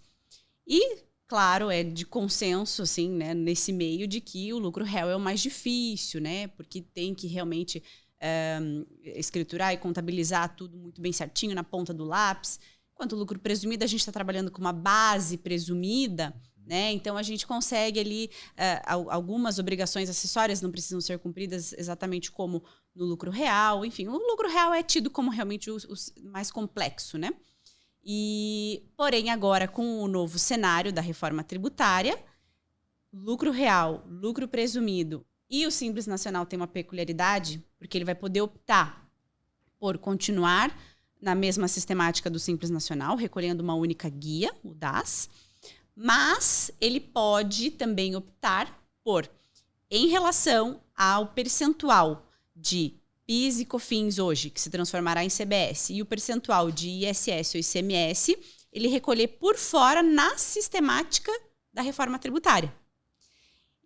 E, claro, é de consenso, assim, né, nesse meio de que o lucro real é o mais difícil, né? Porque tem que realmente escriturar e contabilizar tudo muito bem certinho na ponta do lápis. Enquanto o lucro presumido, a gente está trabalhando com uma base presumida, né? Então, a gente consegue ali algumas obrigações acessórias não precisam ser cumpridas exatamente como no lucro real. Enfim, o lucro real é tido como realmente o mais complexo, né? Porém, agora, com o novo cenário da reforma tributária, lucro real, lucro presumido e o Simples Nacional tem uma peculiaridade, porque ele vai poder optar por continuar na mesma sistemática do Simples Nacional, recolhendo uma única guia, o DAS, mas ele pode também optar por, em relação ao percentual de PIS e COFINS hoje, que se transformará em CBS, e o percentual de ISS ou ICMS, ele recolher por fora na sistemática da reforma tributária.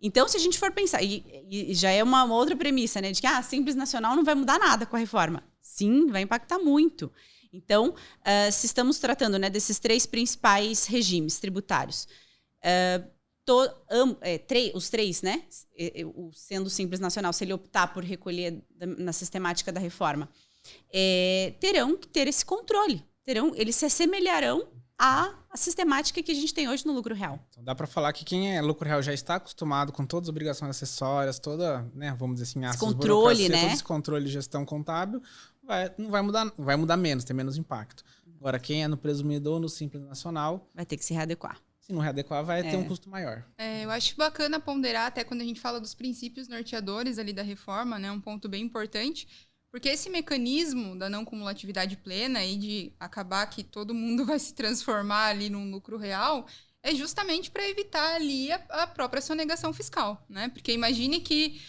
Então, se a gente for pensar, e já é uma outra premissa, né, de que Simples Nacional não vai mudar nada com a reforma. Sim, vai impactar muito. Então, se estamos tratando, né, desses 3 principais regimes tributários, os 3, né? Sendo Simples Nacional, se ele optar por recolher na sistemática da reforma, terão que ter esse controle. Eles se assemelharão à sistemática que a gente tem hoje no lucro real. Então dá para falar que quem é lucro real já está acostumado com todas as obrigações acessórias, toda, né, vamos dizer assim, esse controle, né? Todo esse controle de gestão contábil, não vai mudar, vai mudar menos, tem menos impacto. Agora, quem é no presumido ou no Simples Nacional vai ter que se readequar. Se não readequar, vai ter um custo maior. Eu acho bacana ponderar, até quando a gente fala dos princípios norteadores ali da reforma, né, um ponto bem importante, porque esse mecanismo da não cumulatividade plena e de acabar que todo mundo vai se transformar ali num lucro real é justamente para evitar ali a própria sonegação fiscal, né? Porque imagine que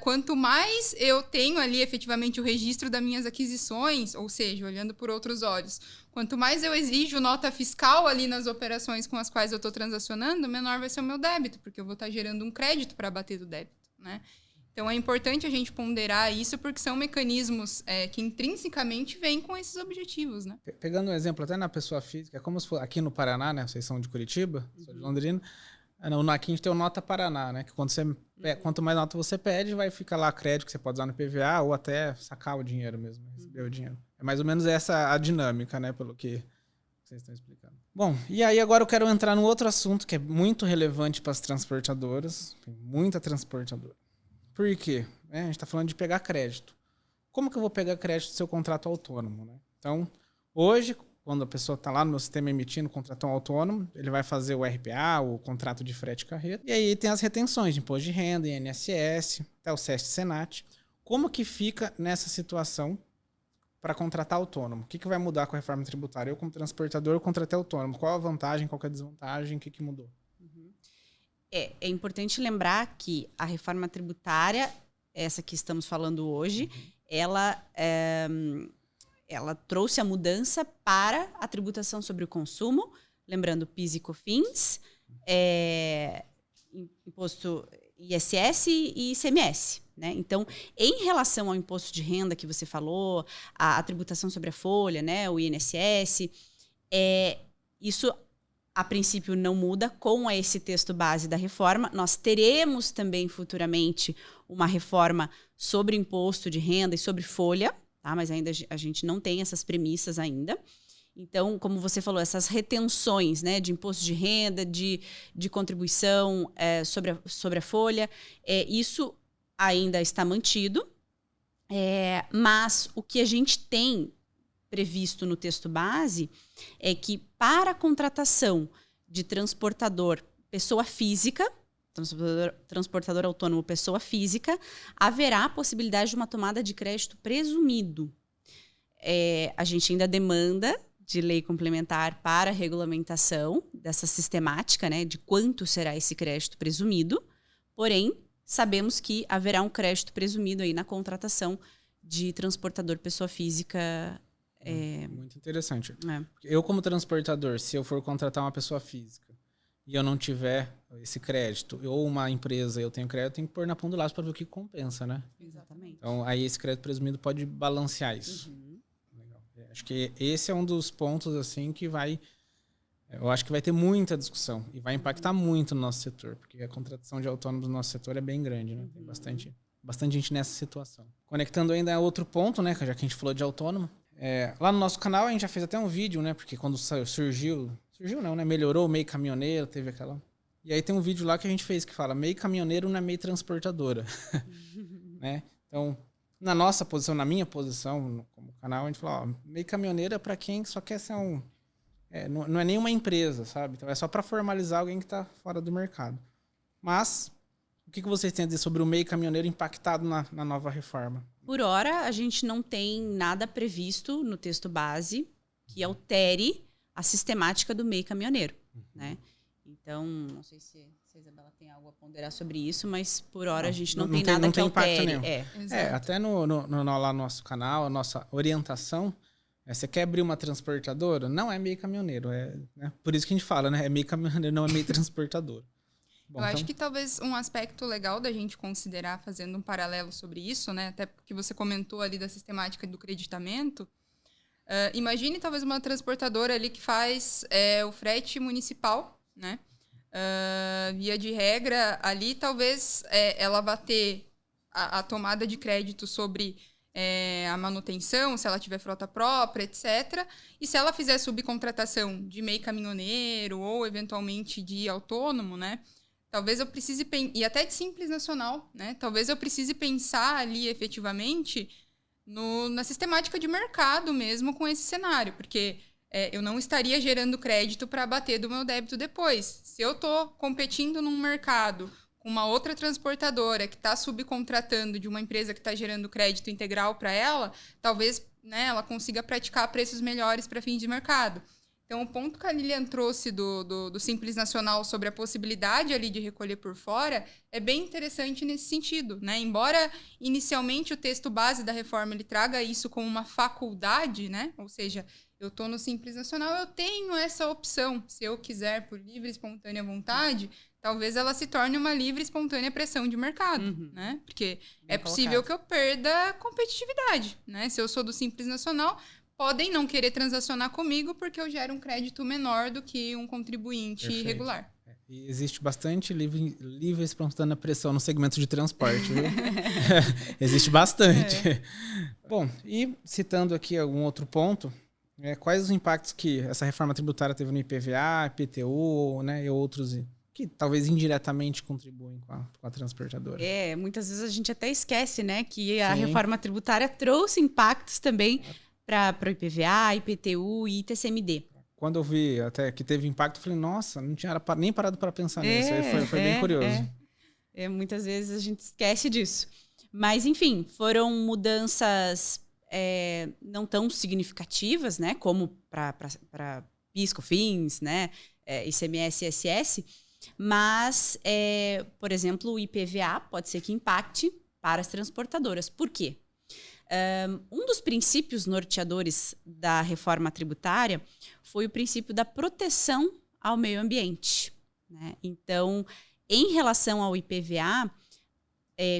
quanto mais eu tenho ali efetivamente o registro das minhas aquisições, ou seja, olhando por outros olhos, quanto mais eu exijo nota fiscal ali nas operações com as quais eu estou transacionando, menor vai ser o meu débito, porque eu vou estar gerando um crédito para abater do débito, né? Então, é importante a gente ponderar isso, porque são mecanismos que intrinsecamente vêm com esses objetivos, né? Pegando um exemplo até na pessoa física, como se fosse aqui no Paraná, né? Vocês são de Curitiba, sou de Londrina. Aqui a gente tem o Nota Paraná, né? Que quanto mais nota você pede, vai ficar lá crédito que você pode usar no PVA ou até sacar o dinheiro mesmo, receber o dinheiro. É mais ou menos essa a dinâmica, né? Pelo que vocês estão explicando. Bom, e aí agora eu quero entrar num outro assunto que é muito relevante para as transportadoras. Tem muita transportadora. Por quê? A gente está falando de pegar crédito. Como que eu vou pegar crédito do seu contrato autônomo, né? Então, hoje, quando a pessoa está lá no meu sistema emitindo contrato autônomo, ele vai fazer o RPA, o contrato de frete carreta, e aí tem as retenções de imposto de renda, INSS, até o SEST Senat. Como que fica nessa situação para contratar autônomo? O que vai mudar com a reforma tributária? Eu, como transportador, contratei autônomo. Qual a vantagem, qual é a desvantagem, o que mudou? É importante lembrar que a reforma tributária, essa que estamos falando hoje, ela trouxe a mudança para a tributação sobre o consumo, lembrando PIS e COFINS, imposto ISS e ICMS. Né? Então, em relação ao imposto de renda que você falou, a tributação sobre a folha, né, o INSS, isso a princípio não muda com esse texto base da reforma. Nós teremos também futuramente uma reforma sobre imposto de renda e sobre folha, tá? Mas ainda a gente não tem essas premissas ainda. Então, como você falou, essas retenções, né, de imposto de renda, de contribuição sobre a folha, isso ainda está mantido. Mas o que a gente tem previsto no texto base é que para a contratação de transportador pessoa física, transportador autônomo pessoa física, haverá a possibilidade de uma tomada de crédito presumido. A gente ainda demanda de lei complementar para a regulamentação dessa sistemática, né, de quanto será esse crédito presumido, porém, sabemos que haverá um crédito presumido aí na contratação de transportador pessoa física. Muito interessante. Eu, como transportador, se eu for contratar uma pessoa física e eu não tiver esse crédito, ou uma empresa eu tenho crédito, eu tenho que pôr na ponta do lápis para ver o que compensa, né? Exatamente. Então, aí esse crédito presumido pode balancear isso. Legal. Acho que esse é um dos pontos, assim, que vai... Eu acho que vai ter muita discussão e vai impactar muito no nosso setor, porque a contratação de autônomos no nosso setor é bem grande, né? Tem bastante gente nessa situação. Conectando ainda a outro ponto, né? Já que a gente falou de autônomo, lá no nosso canal a gente já fez até um vídeo, né? Porque quando surgiu não, né? Melhorou o meio caminhoneiro, teve aquela... E aí tem um vídeo lá que a gente fez que fala meio caminhoneiro não é meio transportadora. Né? Então, na nossa posição, na minha posição como canal, a gente fala, meio caminhoneiro é para quem só quer ser não é nenhuma empresa, sabe? Então é só para formalizar alguém que está fora do mercado. Mas, o que vocês têm a dizer sobre o meio caminhoneiro impactado na nova reforma? Por hora, a gente não tem nada previsto no texto base que altere a sistemática do meio caminhoneiro, né? Então, não sei se a Isabela tem algo a ponderar sobre isso, mas por hora a gente não tem nada que altere. Até lá no nosso canal, a nossa orientação, você quer abrir uma transportadora? Não é meio caminhoneiro. Né? Por isso que a gente fala, né? É meio caminhoneiro, não é meio transportador. Bom, eu acho que talvez um aspecto legal da gente considerar, fazendo um paralelo sobre isso, né? Até porque você comentou ali da sistemática do creditamento. Imagine talvez uma transportadora ali que faz o frete municipal, né? Via de regra, ali talvez ela vá ter a tomada de crédito sobre a manutenção, se ela tiver frota própria, etc. E se ela fizer subcontratação de meio caminhoneiro ou eventualmente de autônomo, né? Talvez eu precise... E até de simples nacional, né? Talvez eu precise pensar ali efetivamente na sistemática de mercado mesmo com esse cenário, porque eu não estaria gerando crédito para abater do meu débito depois. Se eu estou competindo num mercado com uma outra transportadora que está subcontratando de uma empresa que está gerando crédito integral para ela, talvez, né, ela consiga praticar preços melhores para fins de mercado. Então, o ponto que a Lilian trouxe do Simples Nacional sobre a possibilidade ali de recolher por fora é bem interessante nesse sentido, né? Embora, inicialmente, o texto base da reforma ele traga isso como uma faculdade, né? Ou seja, eu estou no Simples Nacional, eu tenho essa opção. Se eu quiser, por livre e espontânea vontade, talvez ela se torne uma livre e espontânea pressão de mercado, né? Porque bem possível que eu perda a competitividade, né? Se eu sou do Simples Nacional... podem não querer transacionar comigo porque eu gero um crédito menor do que um contribuinte Perfeito. Regular. E existe bastante livre e espontânea pressão no segmento de transporte, viu? Existe bastante. Bom, e citando aqui algum outro ponto, quais os impactos que essa reforma tributária teve no IPVA, IPTU, né, e outros que talvez indiretamente contribuem com a transportadora? Muitas vezes a gente até esquece, né, que a reforma tributária trouxe impactos também para o IPVA, IPTU e ITCMD. Quando eu vi até que teve impacto, eu falei, nossa, não tinha nem parado para pensar nisso. Foi bem curioso. Muitas vezes a gente esquece disso. Mas, enfim, foram mudanças não tão significativas, né, como para PIS, COFINS, né, ICMS e ISS, mas, por exemplo, o IPVA pode ser que impacte para as transportadoras. Por quê? Um dos princípios norteadores da reforma tributária foi o princípio da proteção ao meio ambiente, né? Então, em relação ao IPVA,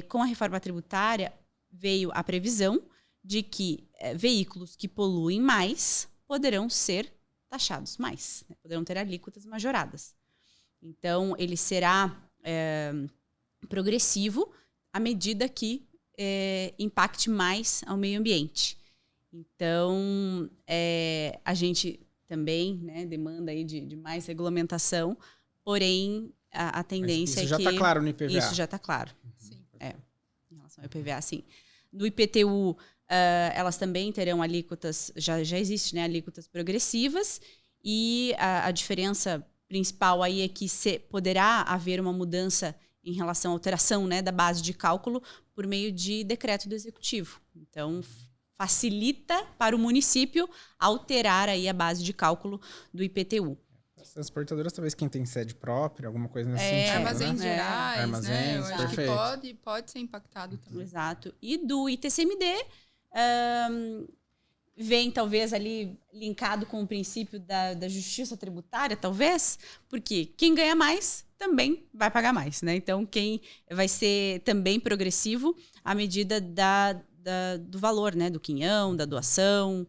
com a reforma tributária, veio a previsão de que veículos que poluem mais poderão ser taxados mais, né? Poderão ter alíquotas majoradas. Então, ele será progressivo à medida que impacte mais ao meio ambiente. Então, a gente também, né, demanda aí de mais regulamentação, porém, a tendência isso já está claro no IPVA. Isso já está claro. Sim. Em relação ao IPVA, sim. No IPTU, elas também terão alíquotas, já existe, né, alíquotas progressivas, e a diferença principal aí é que poderá haver uma mudança em relação à alteração, né, da base de cálculo por meio de decreto do executivo. Então, facilita para o município alterar aí a base de cálculo do IPTU. As transportadoras, talvez quem tem sede própria, alguma coisa nesse sentido, Armazéns né? gerais, Armazéns, né? Eu acho perfeito. que pode ser impactado também. Exato. E do ITCMD, vem talvez ali linkado com o princípio da justiça tributária, talvez, porque quem ganha mais também vai pagar mais, né? Então, quem vai ser também progressivo à medida do valor, né? Do quinhão, da doação.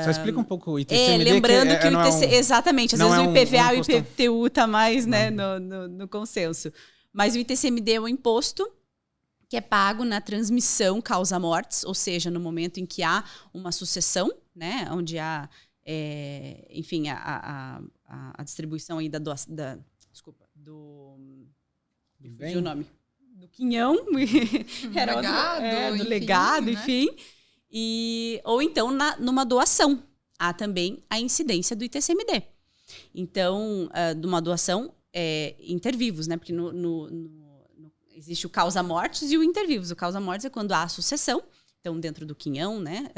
Só explica um pouco o ITCMD. Lembrando que o ITC... Exatamente, às vezes o IPVA e o imposto... IPTU está mais, né, no consenso. Mas o ITCMD é um imposto que é pago na transmissão causa-mortes, ou seja, no momento em que há uma sucessão, né, onde há, enfim, a distribuição aí do nome. Do quinhão, Era legado, do legado, né? enfim. Ou então numa doação. Há também a incidência do ITCMD. Então, de uma doação intervivos, né? Porque existe o causa-mortes e o intervivos. O causa-mortes é quando há a sucessão, então dentro do quinhão, né?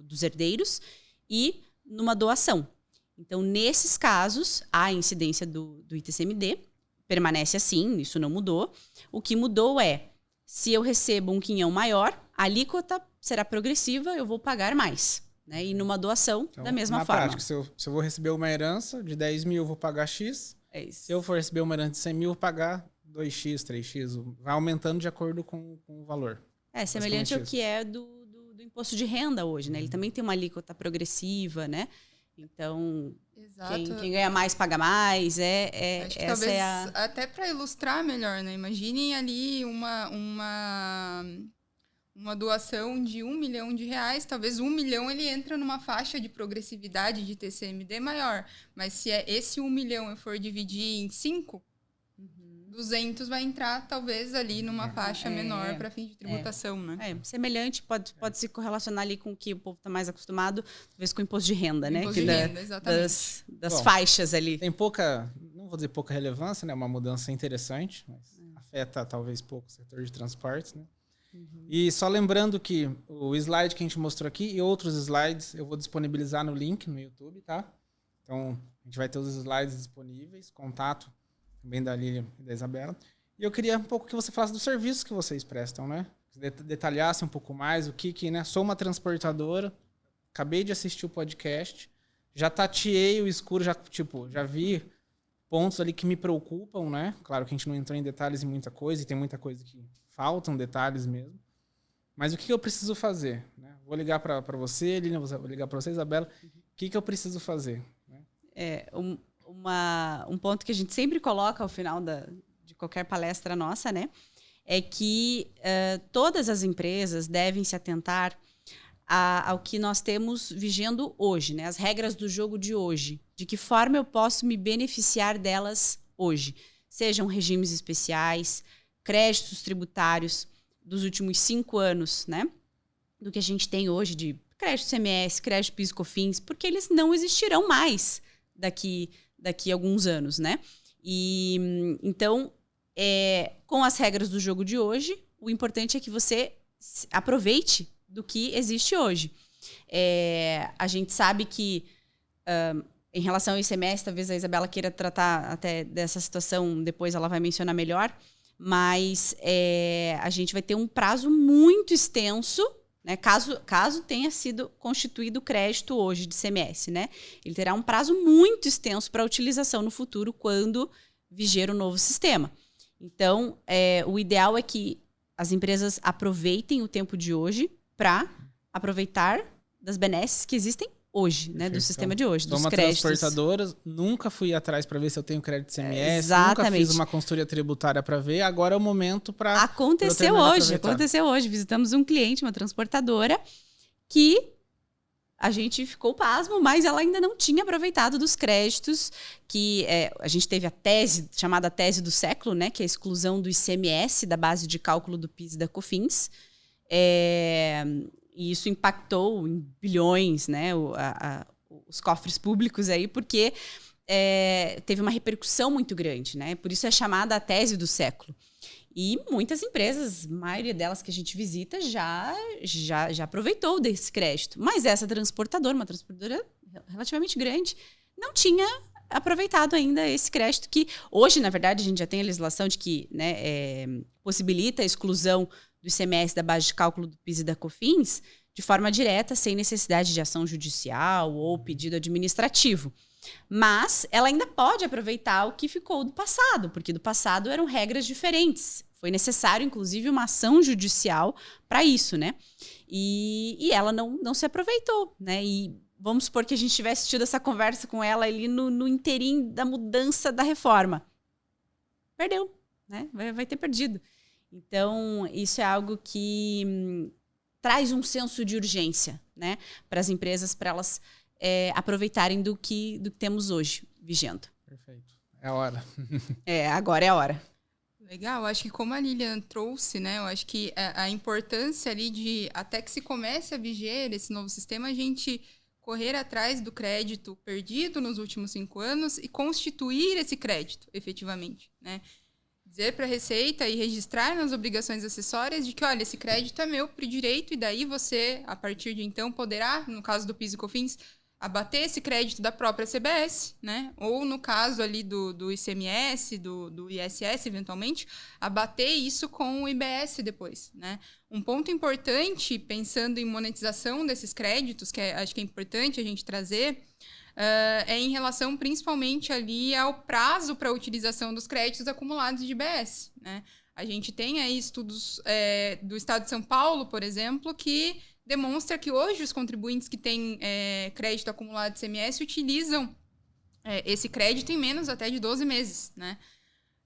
Dos herdeiros, e numa doação. Então, nesses casos, a incidência do ITCMD permanece assim, isso não mudou. O que mudou é, se eu recebo um quinhão maior, a alíquota será progressiva, eu vou pagar mais. Né? E numa doação, então, da mesma forma. Na prática, se eu vou receber uma herança de 10 mil, eu vou pagar X. É isso. Se eu for receber uma herança de 100 mil, eu vou pagar 2X, 3X. Vai aumentando de acordo com o valor. Semelhante ao que é do imposto de renda hoje. Né? Ele também tem uma alíquota progressiva, né? Então, quem ganha mais paga mais. Acho que talvez, até para ilustrar melhor, né? Imaginem ali uma doação de R$1 milhão, talvez R$1 milhão ele entra numa faixa de progressividade de TCMD maior. Mas se esse R$1 milhão eu for dividir em 5, 200 vai entrar talvez ali numa faixa menor para fim de tributação, né? Semelhante, pode se correlacionar ali com o que o povo está mais acostumado, talvez com o imposto de renda, né? Imposto de renda, exatamente. Das faixas ali. Tem pouca, não vou dizer pouca relevância, né? Uma mudança interessante, mas afeta talvez pouco o setor de transportes, né? E só lembrando que o slide que a gente mostrou aqui e outros slides eu vou disponibilizar no link no YouTube, tá? Então, a gente vai ter os slides disponíveis, contato também da Lília e da Isabela. E eu queria um pouco que você falasse dos serviços que vocês prestam, né? Detalhasse um pouco mais o que, né? Sou uma transportadora, acabei de assistir o podcast, já tateei o escuro, já vi pontos ali que me preocupam, né? Claro que a gente não entrou em detalhes em muita coisa, e tem muita coisa que faltam detalhes mesmo. Mas o que eu preciso fazer? Né? Vou ligar para você, Lília, vou ligar para você, Isabela. O que eu preciso fazer? Um ponto que a gente sempre coloca ao final de qualquer palestra nossa, né, é que todas as empresas devem se atentar ao que nós temos vigendo hoje, né, as regras do jogo de hoje, de que forma eu posso me beneficiar delas hoje, sejam regimes especiais, créditos tributários dos últimos 5 anos, né, do que a gente tem hoje de crédito CMS, crédito PIS e COFINS, porque eles não existirão mais daqui a alguns anos, né? E então, com as regras do jogo de hoje, o importante é que você aproveite do que existe hoje. A gente sabe que, em relação ao ICMS, talvez a Isabela queira tratar até dessa situação, depois ela vai mencionar melhor, mas a gente vai ter um prazo muito extenso, né, caso tenha sido constituído crédito hoje de ICMS, né? Ele terá um prazo muito extenso para utilização no futuro, quando viger o novo sistema. Então, o ideal é que as empresas aproveitem o tempo de hoje para aproveitar das benesses que existem hoje, né? Do sistema de hoje, Sou dos uma créditos. transportadora, nunca fui atrás para ver se eu tenho crédito ICMS, Exatamente. nunca fiz uma consultoria tributária para ver, agora é o momento para... Aconteceu hoje. Visitamos um cliente, uma transportadora, que a gente ficou pasmo, mas ela ainda não tinha aproveitado dos créditos, que a gente teve a tese, chamada tese do século, né? Que é a exclusão do ICMS da base de cálculo do PIS e da COFINS. E isso impactou em bilhões, né? Os cofres públicos aí, porque teve uma repercussão muito grande, né? Por isso é chamada a tese do século. E muitas empresas, a maioria delas que a gente visita, já aproveitou desse crédito. Mas essa transportadora, uma transportadora relativamente grande, não tinha aproveitado ainda esse crédito que hoje, na verdade, a gente já tem a legislação de que, né, possibilita a exclusão do ICMS da base de cálculo do PIS e da COFINS de forma direta, sem necessidade de ação judicial ou pedido administrativo. Mas ela ainda pode aproveitar o que ficou do passado, porque do passado eram regras diferentes. Foi necessário, inclusive, uma ação judicial para isso, né? E ela não se aproveitou, né? E vamos supor que a gente tivesse tido essa conversa com ela ali no inteirinho da mudança da reforma. Perdeu, né? Vai ter perdido. Então, isso é algo que traz um senso de urgência, né? Para as empresas, para elas aproveitarem do que temos hoje vigendo. Perfeito. É a hora. Agora é a hora. Legal, acho que como a Lilian trouxe, né, eu acho que a importância ali de, até que se comece a viger esse novo sistema, a gente correr atrás do crédito perdido nos últimos 5 anos e constituir esse crédito, efetivamente, né? Dizer para a Receita e registrar nas obrigações acessórias de que, olha, esse crédito é meu por direito e daí você, a partir de então, poderá, no caso do PIS e COFINS, abater esse crédito da própria CBS, né? Ou no caso ali do ICMS, do ISS, eventualmente, abater isso com o IBS depois, né? Um ponto importante, pensando em monetização desses créditos, que acho que é importante a gente trazer, é em relação principalmente ali ao prazo para a utilização dos créditos acumulados de IBS, né? A gente tem aí estudos do Estado de São Paulo, por exemplo, que demonstra que hoje os contribuintes que têm crédito acumulado de ICMS utilizam esse crédito em menos até de 12 meses, né?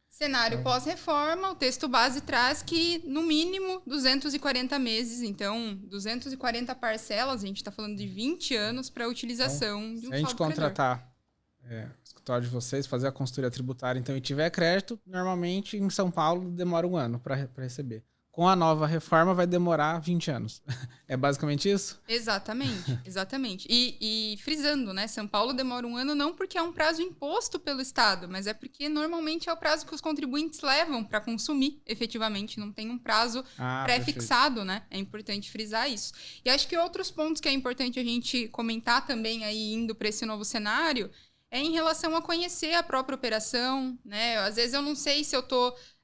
Cenário pós-reforma, o texto base traz que, no mínimo, 240 meses. Então, 240 parcelas, a gente está falando de 20 anos para a utilização de um saldo credor. Se a gente contratar o escritório de vocês, fazer a consultoria tributária, então, e tiver crédito, normalmente, em São Paulo, demora 1 ano para receber. Com a nova reforma, vai demorar 20 anos. É basicamente isso? Exatamente. E frisando, né? São Paulo demora 1 ano não porque é um prazo imposto pelo Estado, mas é porque normalmente é o prazo que os contribuintes levam para consumir, efetivamente. Não tem um prazo pré-fixado, né? É importante frisar isso. E acho que outros pontos que é importante a gente comentar também aí, indo para esse novo cenário, é em relação a conhecer a própria operação, né? Às vezes eu não sei se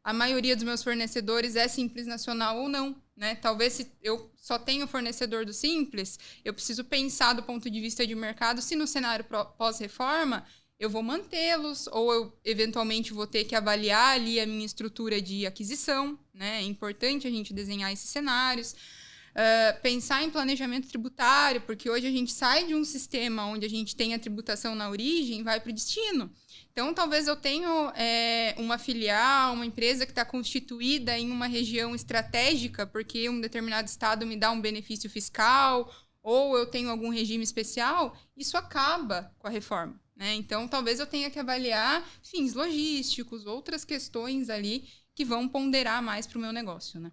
a maioria dos meus fornecedores é Simples Nacional ou não, né? Talvez se eu só tenho fornecedor do Simples, eu preciso pensar do ponto de vista de mercado se no cenário pós-reforma eu vou mantê-los ou eu eventualmente vou ter que avaliar ali a minha estrutura de aquisição, né? É importante a gente desenhar esses cenários. Pensar em planejamento tributário, porque hoje a gente sai de um sistema onde a gente tem a tributação na origem e vai para o destino. Então, talvez eu tenha uma filial, uma empresa que está constituída em uma região estratégica, porque um determinado estado me dá um benefício fiscal, ou eu tenho algum regime especial, isso acaba com a reforma, né? Então, talvez eu tenha que avaliar fins logísticos, outras questões ali que vão ponderar mais para o meu negócio, né?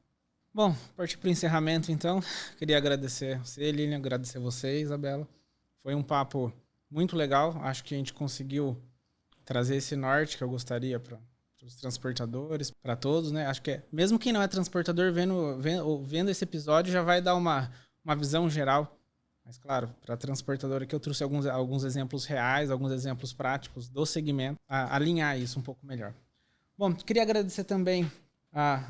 Bom, partir para o encerramento, então. Queria agradecer você, Lilian, agradecer você, Isabela. Foi um papo muito legal. Acho que a gente conseguiu trazer esse norte que eu gostaria para os transportadores, para todos, né? Acho que mesmo quem não é transportador, vendo esse episódio, já vai dar uma visão geral. Mas, claro, para a transportadora aqui eu trouxe alguns exemplos reais, alguns exemplos práticos do segmento, a alinhar isso um pouco melhor. Bom, queria agradecer também a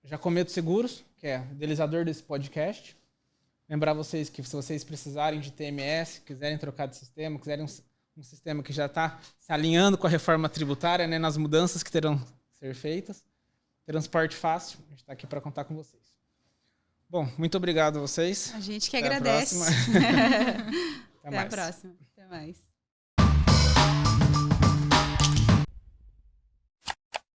Jacometo Seguros, que é o idealizador desse podcast. Lembrar vocês que se vocês precisarem de TMS, quiserem trocar de sistema, quiserem um sistema que já está se alinhando com a reforma tributária, né, nas mudanças que terão que ser feitas, Transporte Fácil, a gente está aqui para contar com vocês. Bom, muito obrigado a vocês. A gente que agradece. Até a próxima. Até mais.